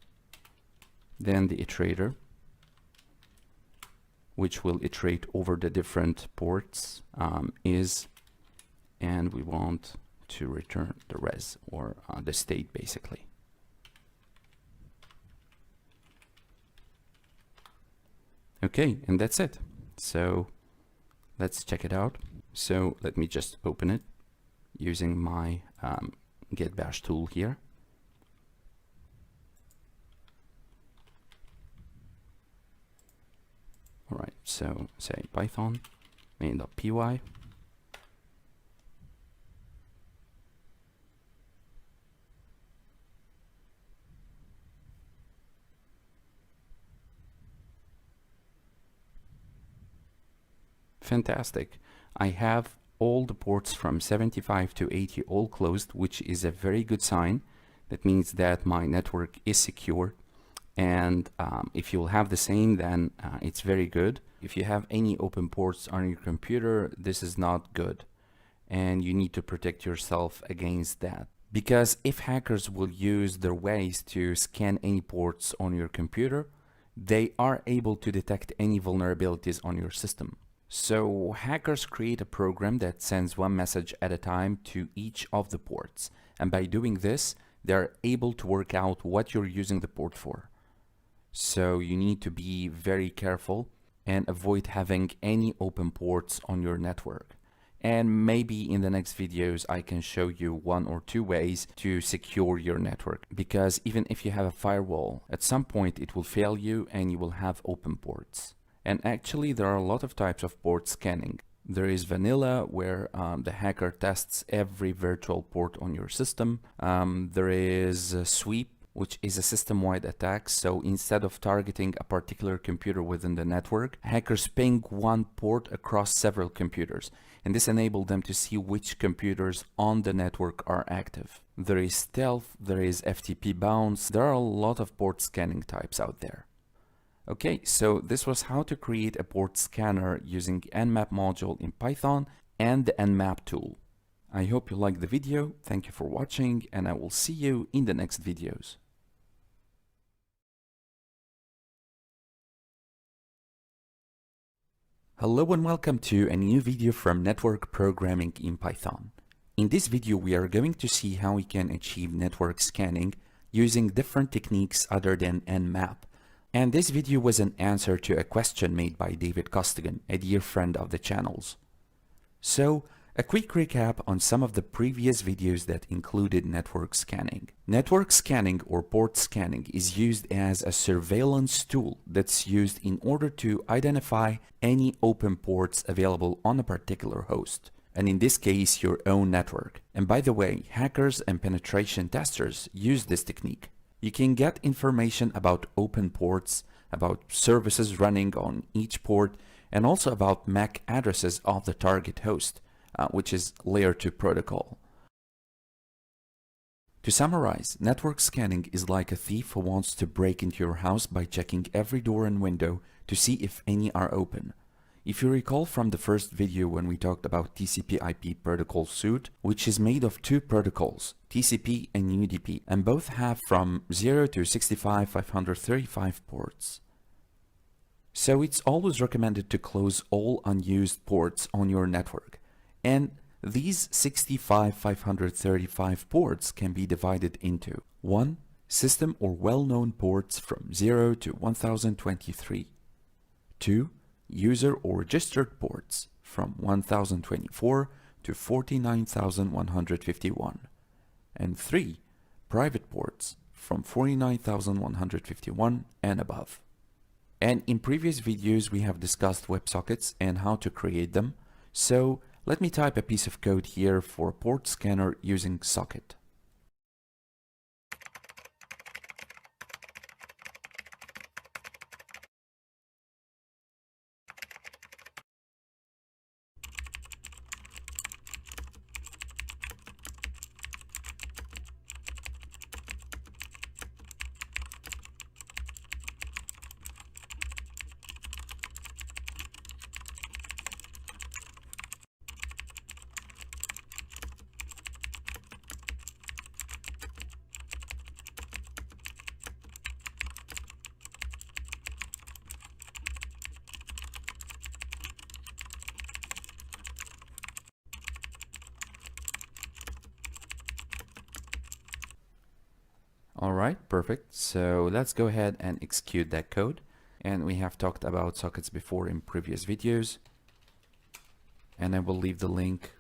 [SPEAKER 1] then the iterator, which will iterate over the different ports, is, and we want to return the res, or the state basically. Okay, and that's it. So let's check it out. So let me just open it using my get bash tool here. All right, so say Python main.py. Fantastic. I have all the ports from 75 to 80 all closed, which is a very good sign. That means that my network is secure. And if you'll have the same, then it's very good. If you have any open ports on your computer, this is not good. And you need to protect yourself against that. Because if hackers will use their ways to scan any ports on your computer, they are able to detect any vulnerabilities on your system. So hackers create a program that sends one message at a time to each of the ports. And by doing this, they're able to work out what you're using the port for. So you need to be very careful and avoid having any open ports on your network. And maybe in the next videos, I can show you 1 or 2 ways to secure your network. Because even if you have a firewall, at some point it will fail you and you will have open ports. And actually, there are a lot of types of port scanning. There is vanilla, where the hacker tests every virtual port on your system. There is sweep, which is a system-wide attack. So instead of targeting a particular computer within the network, hackers ping one port across several computers. And this enables them to see which computers on the network are active. There is stealth, there is FTP bounce. There are a lot of port scanning types out there. Okay, so this was how to create a port scanner using NMAP module in Python and the NMAP tool. I hope you liked the video. Thank you for watching, and I will see you in the next videos. Hello and welcome to a new video from Network Programming in Python. In this video, we are going to see how we can achieve network scanning using different techniques other than NMAP. And this video was an answer to a question made by David Costigan, a dear friend of the channels. So, a quick recap on some of the previous videos that included network scanning. Network scanning or port scanning is used as a surveillance tool that's used in order to identify any open ports available on a particular host, and in this case, your own network. And by the way, hackers and penetration testers use this technique. You can get information about open ports, about services running on each port, and also about MAC addresses of the target host, which is layer 2 protocol. To summarize, network scanning is like a thief who wants to break into your house by checking every door and window to see if any are open. If you recall from the first video when we talked about TCP/IP protocol suite, which is made of 2 protocols, TCP and UDP, and both have from 0 to 65,535 ports. So it's always recommended to close all unused ports on your network. And these 65,535 ports can be divided into 1. System or well-known ports from 0 to 1023. 2. User or registered ports from 1024 to 49,151. And 3. Private ports from 49,151 and above. And in previous videos, we have discussed WebSockets and how to create them. So let me type a piece of code here for a port scanner using socket. All right, perfect. So let's go ahead and execute that code. And we have talked about sockets before in previous videos. And I will leave the link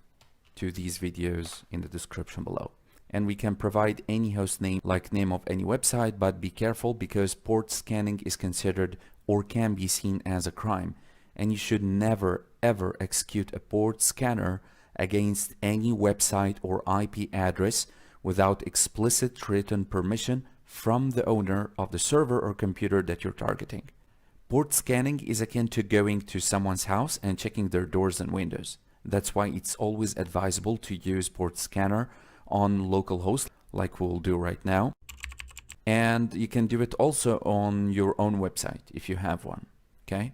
[SPEAKER 1] to these videos in the description below. And we can provide any host name like name of any website, but be careful because port scanning is considered or can be seen as a crime. And you should never ever execute a port scanner against any website or IP address without explicit written permission from the owner of the server or computer that you're targeting. Port scanning is akin to going to someone's house and checking their doors and windows. That's why it's always advisable to use port scanner on localhost like we'll do right now. And you can do it also on your own website if you have one, okay?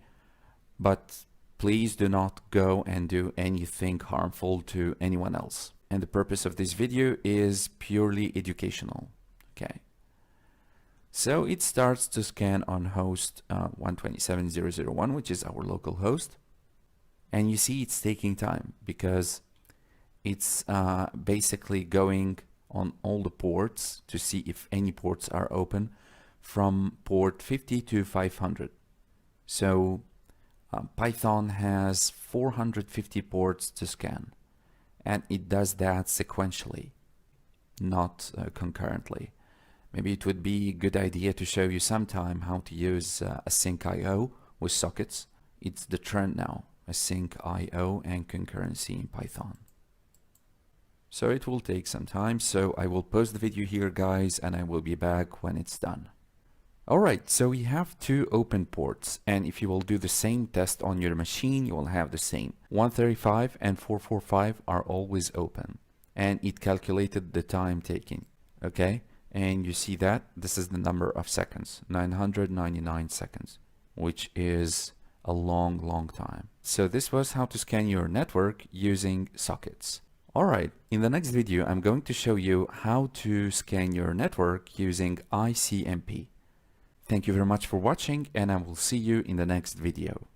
[SPEAKER 1] But please do not go and do anything harmful to anyone else. And the purpose of this video is purely educational, okay? So it starts to scan on host 127.0.0.1, which is our local host. And you see it's taking time because it's basically going on all the ports to see if any ports are open from port 50 to 500. So Python has 450 ports to scan. And it does that sequentially, not concurrently. Maybe it would be a good idea to show you sometime how to use async IO with sockets. It's the trend now, async IO and concurrency in Python. So it will take some time, so I will pause the video here, guys, and I will be back when it's done. Alright, so we have two open ports, and if you will do the same test on your machine, you will have the same. 135 and 445 are always open, and it calculated the time taken, okay? And you see that this is the number of seconds, 999 seconds, which is a long time. So this was how to scan your network using sockets. Alright, in the next video, I'm going to show you how to scan your network using ICMP. Thank you very much for watching, and I will see you in the next video.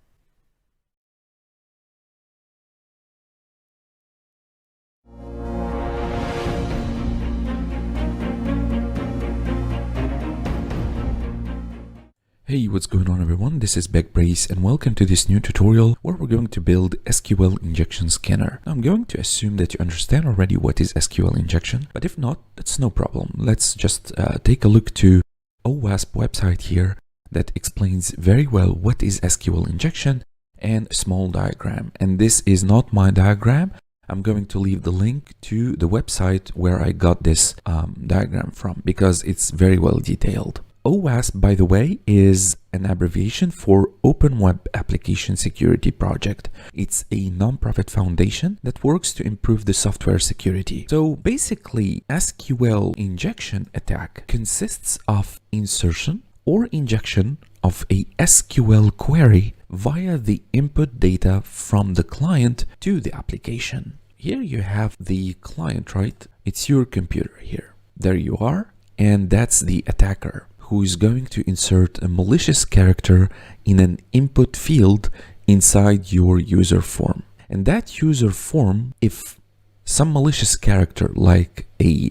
[SPEAKER 1] Hey, what's going on everyone? This is Backbrace and welcome to this new tutorial where we're going to build SQL injection scanner. Now, I'm going to assume that you understand already what is SQL injection, but if not, that's no problem. Let's just take a look to OWASP website here that explains very well what is SQL injection and a small diagram. And this is not my diagram. I'm going to leave the link to the website where I got this diagram from because it's very well detailed. OWASP, by the way, is an abbreviation for Open Web Application Security Project. It's a non-profit foundation that works to improve the software security. So basically, SQL injection attack consists of insertion or injection of a SQL query via the input data from the client to the application. Here you have the client, right? It's your computer here. There you are, and that's the attacker, who is going to insert a malicious character in an input field inside your user form. And that user form, if some malicious character like a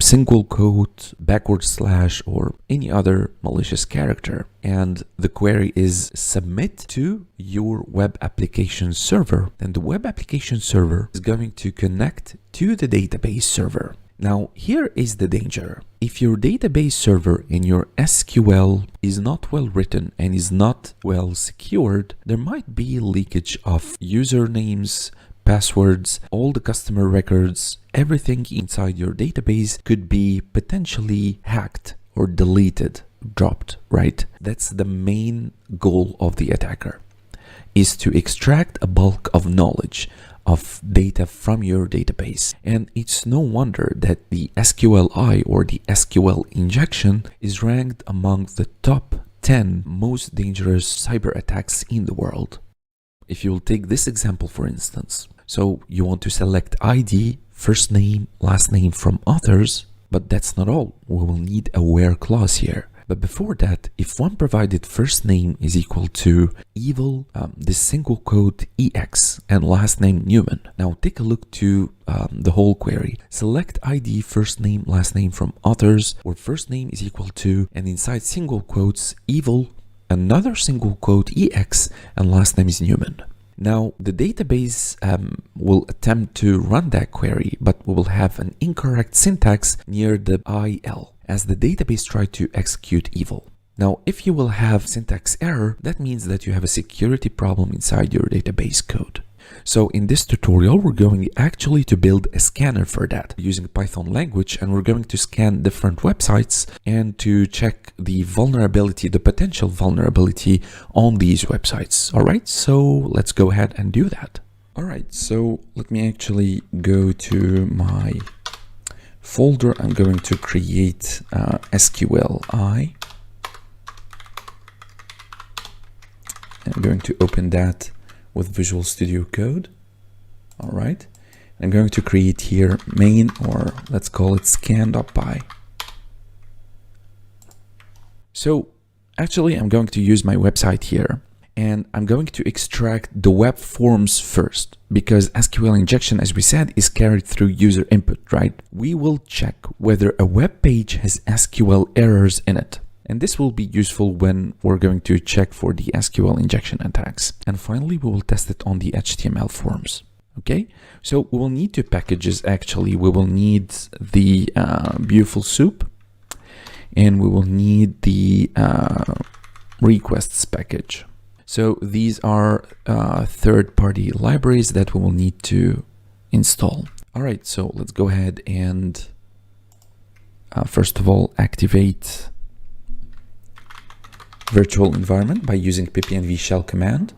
[SPEAKER 1] single quote, backward slash, or any other malicious character, and the query is submit to your web application server, then the web application server is going to connect to the database server.
[SPEAKER 2] Now, here is the danger. If your database server in your SQL is not well written and is not well secured, there might be leakage of usernames, passwords, all the customer records, everything inside your database could be potentially hacked or deleted, dropped, right? That's the main goal of the attacker, is to extract a bulk of knowledge of data from your database. And it's no wonder that the SQLi or the SQL injection is ranked among the top 10 most dangerous cyber attacks in the world. If you'll take this example, for instance, so you want to select ID, first name, last name from authors, but that's not all. We will need a where clause here. But before that, if one provided first name is equal to evil, this single quote EX and last name Newman. Now take a look to the whole query. Select ID, first name, last name from authors, where first name is equal to, and inside single quotes, evil, another single quote EX, and last name is Newman. Now, the database will attempt to run that query, but we will have an incorrect syntax near the IL, as the database tried to execute evil. Now, if you will have syntax error, that means that you have a security problem inside your database code. So in this tutorial, we're going actually to build a scanner for that using Python language, and we're going to scan different websites and to check the vulnerability, the potential vulnerability on these websites. All right, so let's go ahead and do that. All right, so let me actually go to my folder. I'm going to create SQLi. I'm going to open that with Visual Studio Code. All right, I'm going to create here main, or let's call it scan.py. So actually I'm going to use my website here, and I'm going to extract the web forms first, because SQL injection, as we said, is carried through user input, right? We will check whether a web page has SQL errors in it. And this will be useful when we're going to check for the SQL injection attacks. And finally, we will test it on the HTML forms. Okay, so we will need two packages actually. We will need the beautiful soup, and we will need the requests package. So these are third-party libraries that we will need to install. All right, so let's go ahead and first of all activate virtual environment by using pipenv shell command.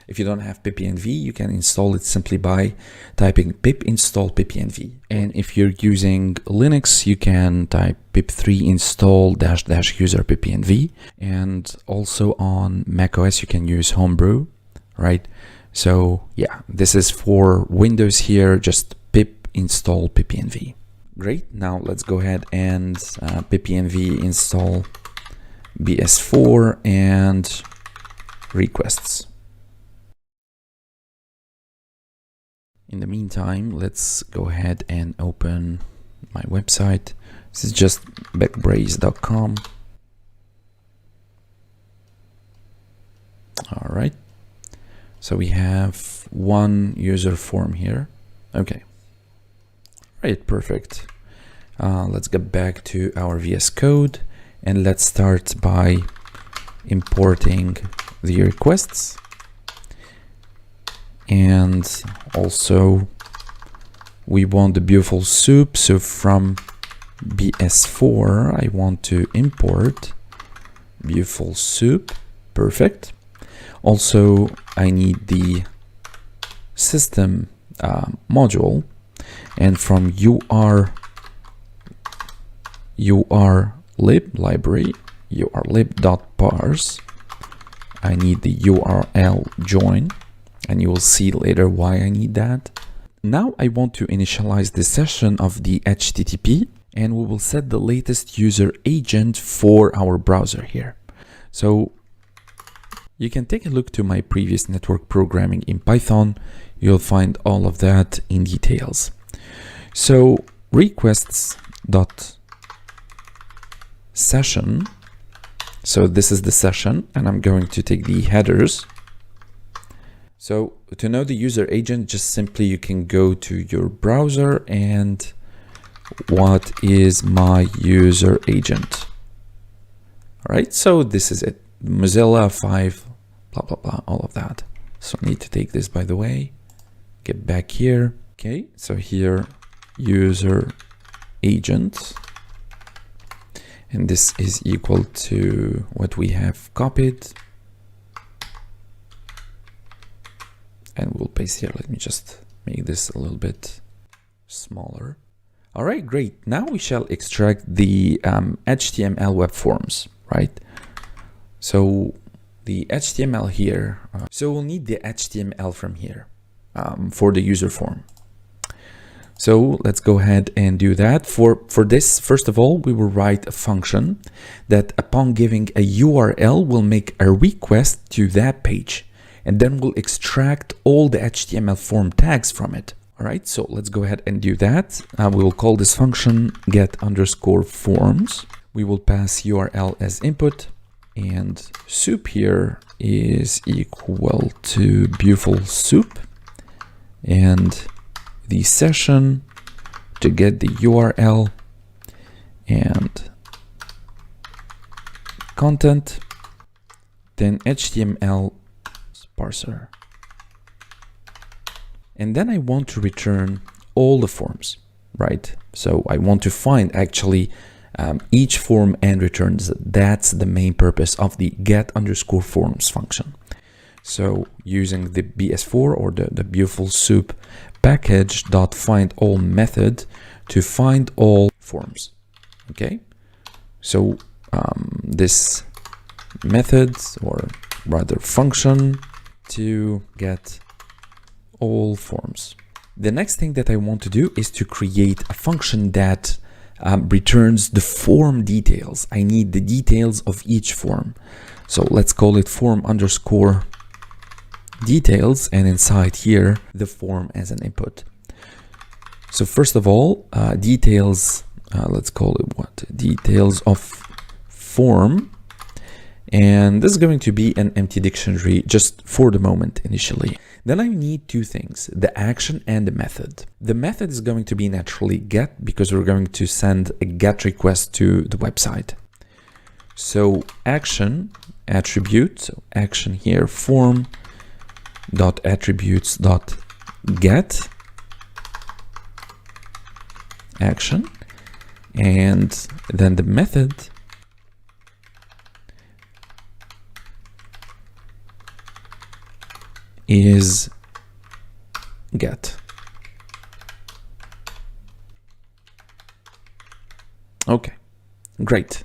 [SPEAKER 2] If you don't have pipenv, you can install it simply by typing pip install pipenv. And if you're using Linux, you can type pip3 install -- user pipenv. And also on macOS, you can use homebrew, right? So yeah, this is for Windows here, just pip install pipenv. Great, now let's go ahead and pipenv install BS4 and requests. In the meantime, let's go ahead and open my website. This is just backbrace.com. All right. So we have one user form here. Okay. Right, perfect. Let's get back to our VS Code. And let's start by importing the requests. And also we want the beautiful soup. So from BS4, I want to import beautiful soup. Perfect. Also, I need the system module, and from urlib library, urlib.parse, I need the URL join, and you will see later why I need that. Now I want to initialize the session of the HTTP, and we will set the latest user agent for our browser here. So you can take a look to my previous network programming in Python. You'll find all of that in details. So requests.session. So this is the session, and I'm going to take the headers. So to know the user agent, just simply you can go to your browser and what is my user agent? All right, so this is it. Mozilla 5, blah, blah, blah, all of that. So I need to take this, by the way, get back here. Okay, so here, user agent. And this is equal to what we have copied. And we'll paste here. Let me just make this a little bit smaller. All right, great. Now we shall extract the HTML web forms, right? So the HTML here. So we'll need the HTML from here for the user form. So let's go ahead and do that. For this, first of all, we will write a function that upon giving a URL will make a request to that page. And then we'll extract all the HTML form tags from it. All right, so let's go ahead and do that. We will call this function get_forms. We will pass URL as input, and soup here is equal to beautiful soup, and the session to get the URL and content, then HTML parser. And then I want to return all the forms, right? So I want to find actually each form and returns. That's the main purpose of the get_forms function. So using the BS4 or the beautiful soup package dot find all method to find all forms. Okay, so this method, or rather function, to get all forms. The next thing that I want to do is to create a function that returns the form details. I need the details of each form. So let's call it form_details, and inside here the form as an input. So first of all, details, let's call it what? Details of form. And this is going to be an empty dictionary just for the moment initially. Then I need two things, the action and the method. The method is going to be naturally get, because we're going to send a get request to the website. So action attribute, so action here, form dot attributes dot get action, and then the method is get. Okay, great.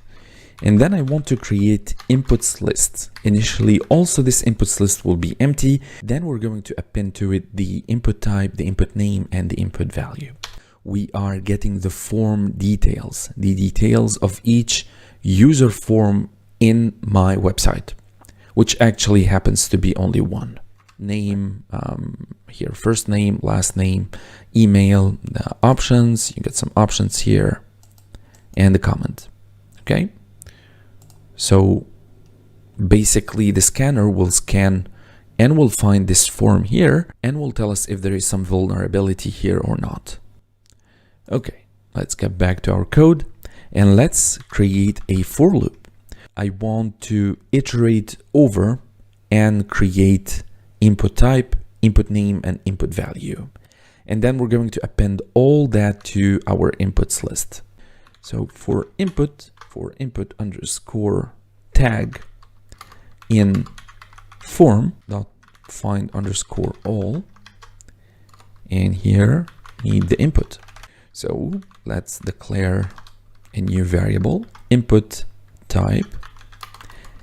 [SPEAKER 2] And then I want to create inputs list. Initially, also this inputs list will be empty. Then we're going to append to it the input type, the input name, and the input value. We are getting the form details, the details of each user form in my website, which actually happens to be only one. Name, here, first name, last name, email, the options, you get some options here, and the comment. Okay, so basically the scanner will scan and will find this form here and will tell us if there is some vulnerability here or not. Okay, let's get back to our code and let's create a for loop. I want to iterate over and create input type, input name, and input value. And then we're going to append all that to our inputs list. So for input underscore tag in form dot find underscore all, and here need the input. So let's declare a new variable, input type,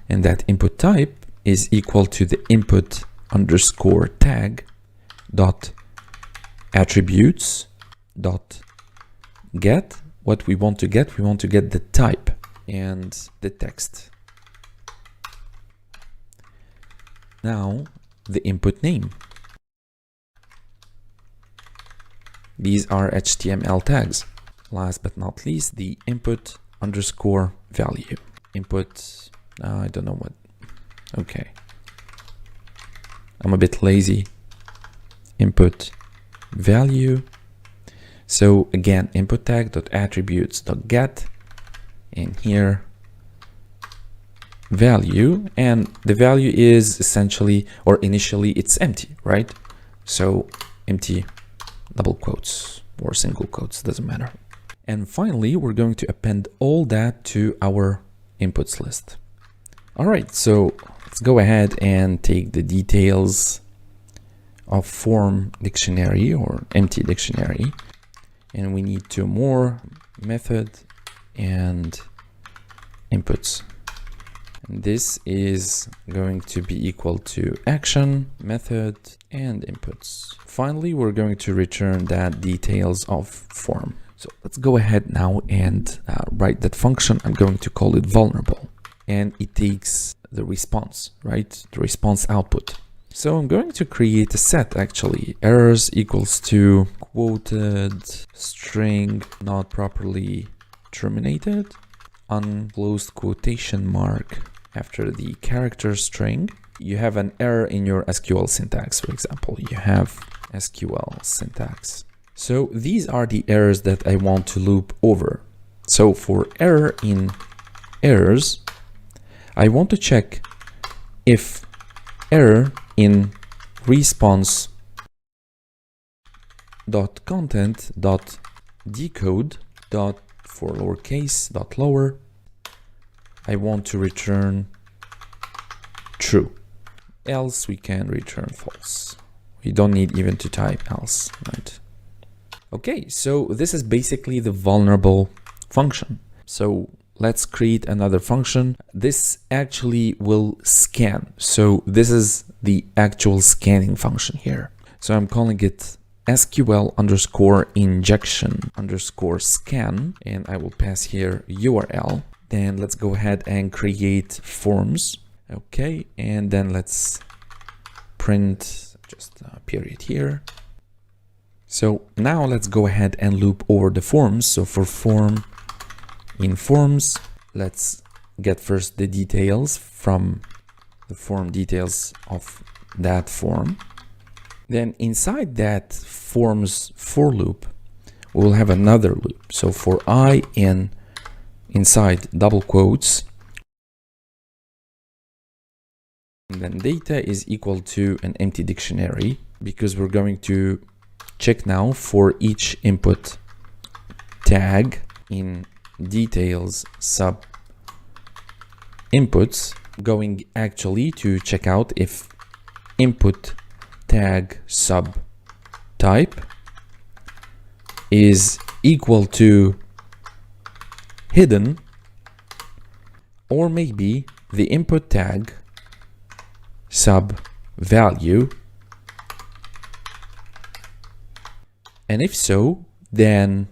[SPEAKER 2] and that input type is equal to the input underscore tag dot attributes dot get. What we want to get the type and the text. Now the input name. These are HTML tags. Last but not least, the input underscore value. Input, I don't know what. Okay, I'm a bit lazy. Input value. So again, input tag.attributes.get, and here value, and the value is essentially, or initially, it's empty, right? So empty double quotes or single quotes, doesn't matter. And finally, we're going to append all that to our inputs list. All right, so let's go ahead and take the details of form dictionary or empty dictionary, and we need two more: method and inputs. And this is going to be equal to action, method, and inputs. Finally, we're going to return that details of form. So let's go ahead now and write that function. I'm going to call it vulnerable, and it takes the response, right? The response output. So I'm going to create a set, actually. Errors equals to quoted string not properly terminated, unclosed quotation mark after the character string. You have an error in your SQL syntax, for example. You have SQL syntax. So these are the errors that I want to loop over. So for error in errors, I want to check if error in response dot content dot decode dot for lowercase dot lower, I want to return true, else we can return false. We don't need even to type else, right? Okay, so this is basically the vulnerable function. So let's create another function. This actually will scan. So this is the actual scanning function here. So I'm calling it SQL underscore injection underscore scan, and I will pass here URL. Then let's go ahead and create forms. Okay, and then let's print just a period here. So now let's go ahead and loop over the forms. So for form in forms, let's get first the details from the form details of that form. Then inside that forms for loop, we'll have another loop. So for I in inside double quotes, and then data is equal to an empty dictionary, because we're going to check now for each input tag in details sub inputs, going actually to check out if input tag sub type is equal to hidden, or maybe the input tag sub value, and if so, then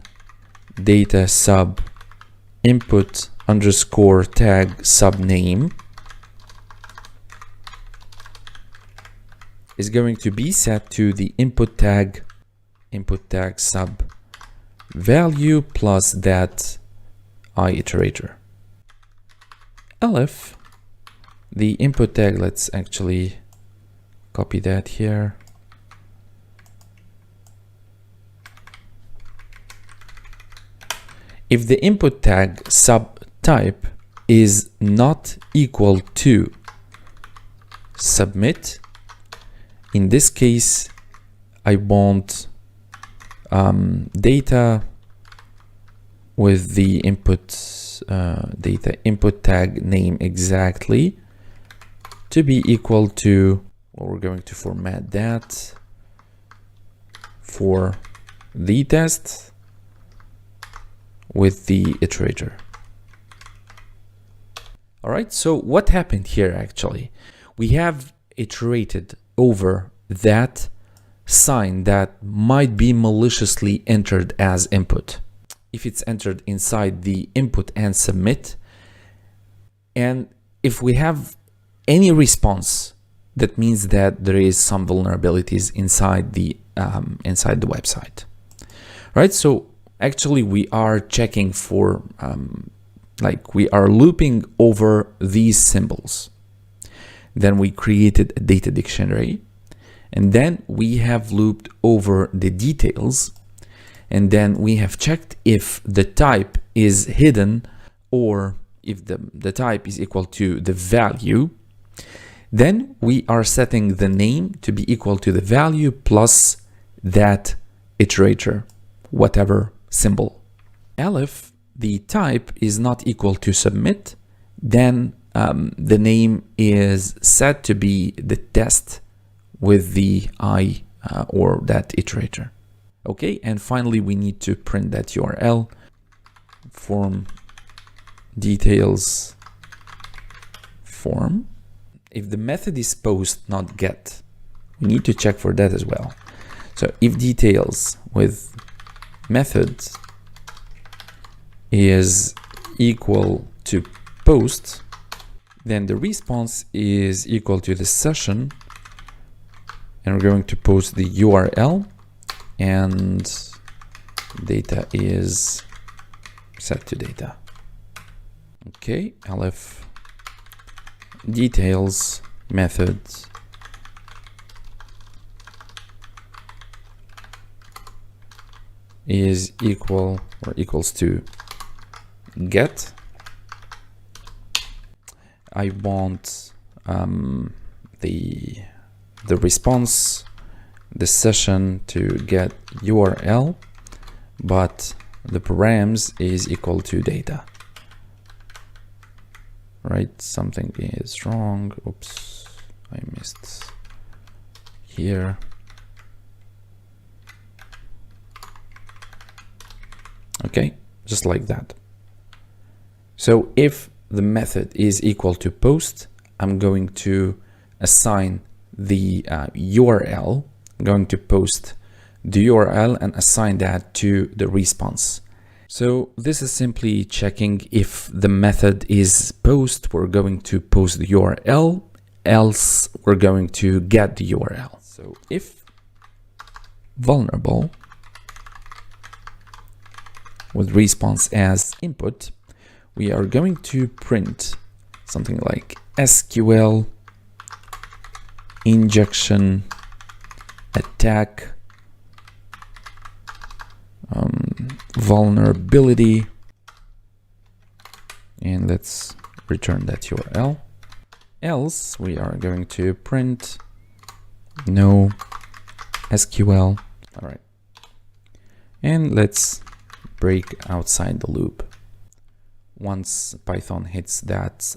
[SPEAKER 2] data sub input underscore tag sub name is going to be set to the input tag sub value plus that I iterator. Elif, the input tag, let's actually copy that here. If the input tag sub type is not equal to submit, in this case, I want data with the input tag name exactly to be equal to, well, we're going to format that for the test with the iterator. All right, so what happened here actually? We have iterated over that sign that might be maliciously entered as input. If it's entered inside the input and submit, and if we have any response, that means that there is some vulnerabilities inside the website, right? So actually we are checking for like we are looping over these symbols. Then we created a data dictionary, and then we have looped over the details, and then we have checked if the type is hidden or if the type is equal to the value. Then we are setting the name to be equal to the value plus that iterator, whatever symbol. If the type is not equal to submit, then the name is set to be the test with the I or that iterator. Okay, and finally we need to print that URL, form details form. If the method is post, not get, we need to check for that as well. So if details with method is equal to post, then the response is equal to the session, and we're going to post the URL, and data is set to data. Okay, elif details method is equal or equals to get. I want the response, the session to get URL, but the params is equal to data. Right, something is wrong. Oops, I missed here. Okay, just like that. So if the method is equal to post, I'm going to assign the URL. I'm going to post the URL and assign that to the response. So this is simply checking if the method is post, we're going to post the URL, else we're going to get the URL. So if vulnerable with response as input, we are going to print something like SQL injection attack vulnerability, and let's return that URL. Else we are going to print no SQL. All right, and let's break outside the loop once Python hits that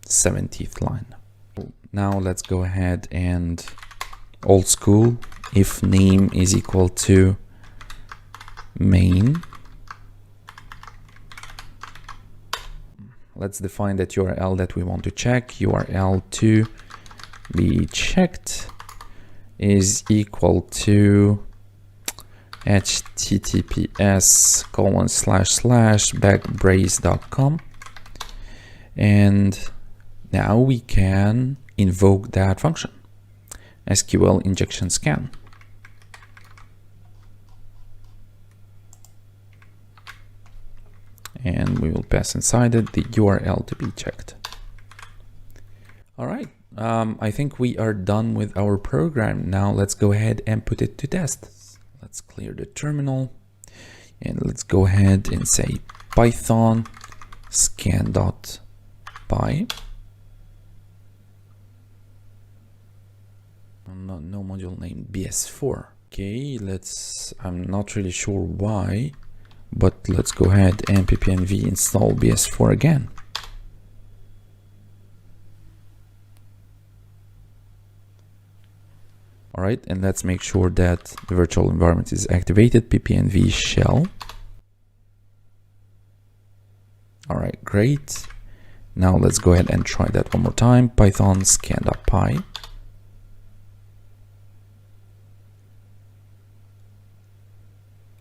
[SPEAKER 2] 70th line. Now let's go ahead and old school, if name is equal to main, let's define that URL that we want to check. URL to be checked is equal to https://backbrace.com, and now we can invoke that function, SQL injection scan. And we will pass inside it the URL to be checked. All right, I think we are done with our program. Now let's go ahead and put it to test. Let's clear the terminal and let's go ahead and say Python scan.py. No module name BS4. Okay, I'm not really sure why, but let's go ahead and ppnv install BS4 again. All right, and let's make sure that the virtual environment is activated. ppnv shell. All right, great. Now let's go ahead and try that one more time. Python scan.py.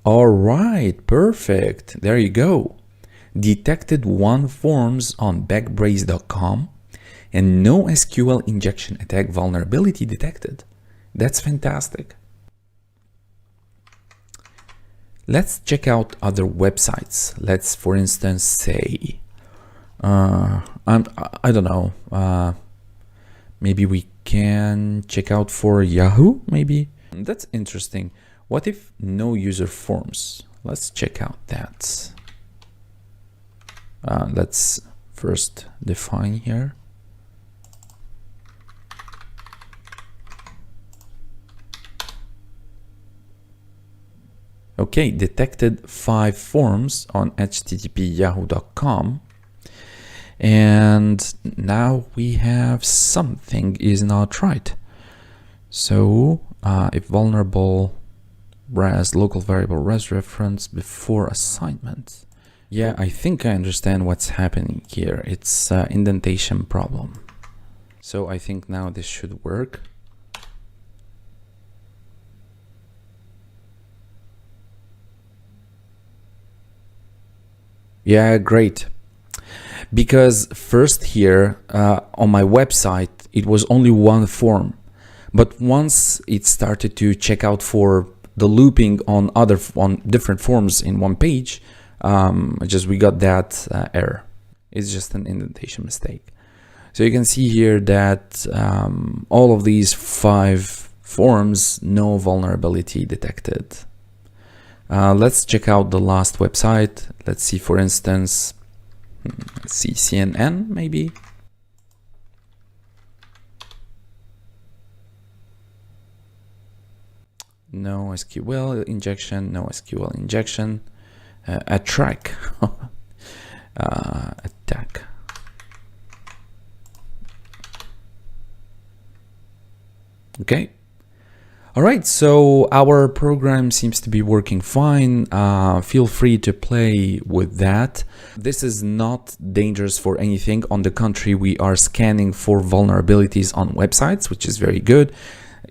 [SPEAKER 2] All right, perfect. There you go. Detected 1 forms on backbrace.com and no SQL injection attack vulnerability detected. That's fantastic. Let's check out other websites. Let's, for instance, say, I don't know, maybe we can check out for Yahoo, maybe. That's interesting. What if no user forms? Let's check out that. Let's first define here. Okay, detected 5 forms on http://yahoo.com. And now we have something is not right. So if vulnerable res local variable res reference before assignment. Yeah, I think I understand what's happening here. It's indentation problem. So I think now this should work. Yeah, great. Because first here on my website, it was only one form. But once it started to check out for the looping on different forms in one page, we got that error. It's just an indentation mistake. So you can see here that all of these 5 forms, no vulnerability detected. Let's check out the last website. Let's see, for instance, let's see, CNN maybe. No SQL injection, no SQL injection. Attack. Attack. Okay. All right, so our program seems to be working fine. Feel free to play with that. This is not dangerous for anything. On the contrary, we are scanning for vulnerabilities on websites, which is very good.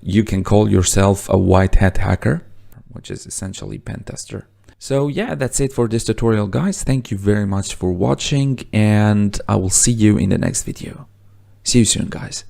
[SPEAKER 2] You can call yourself a white hat hacker, which is essentially pen tester. So yeah, that's it for this tutorial, guys. Thank you very much for watching, and I will see you in the next video. See you soon, guys.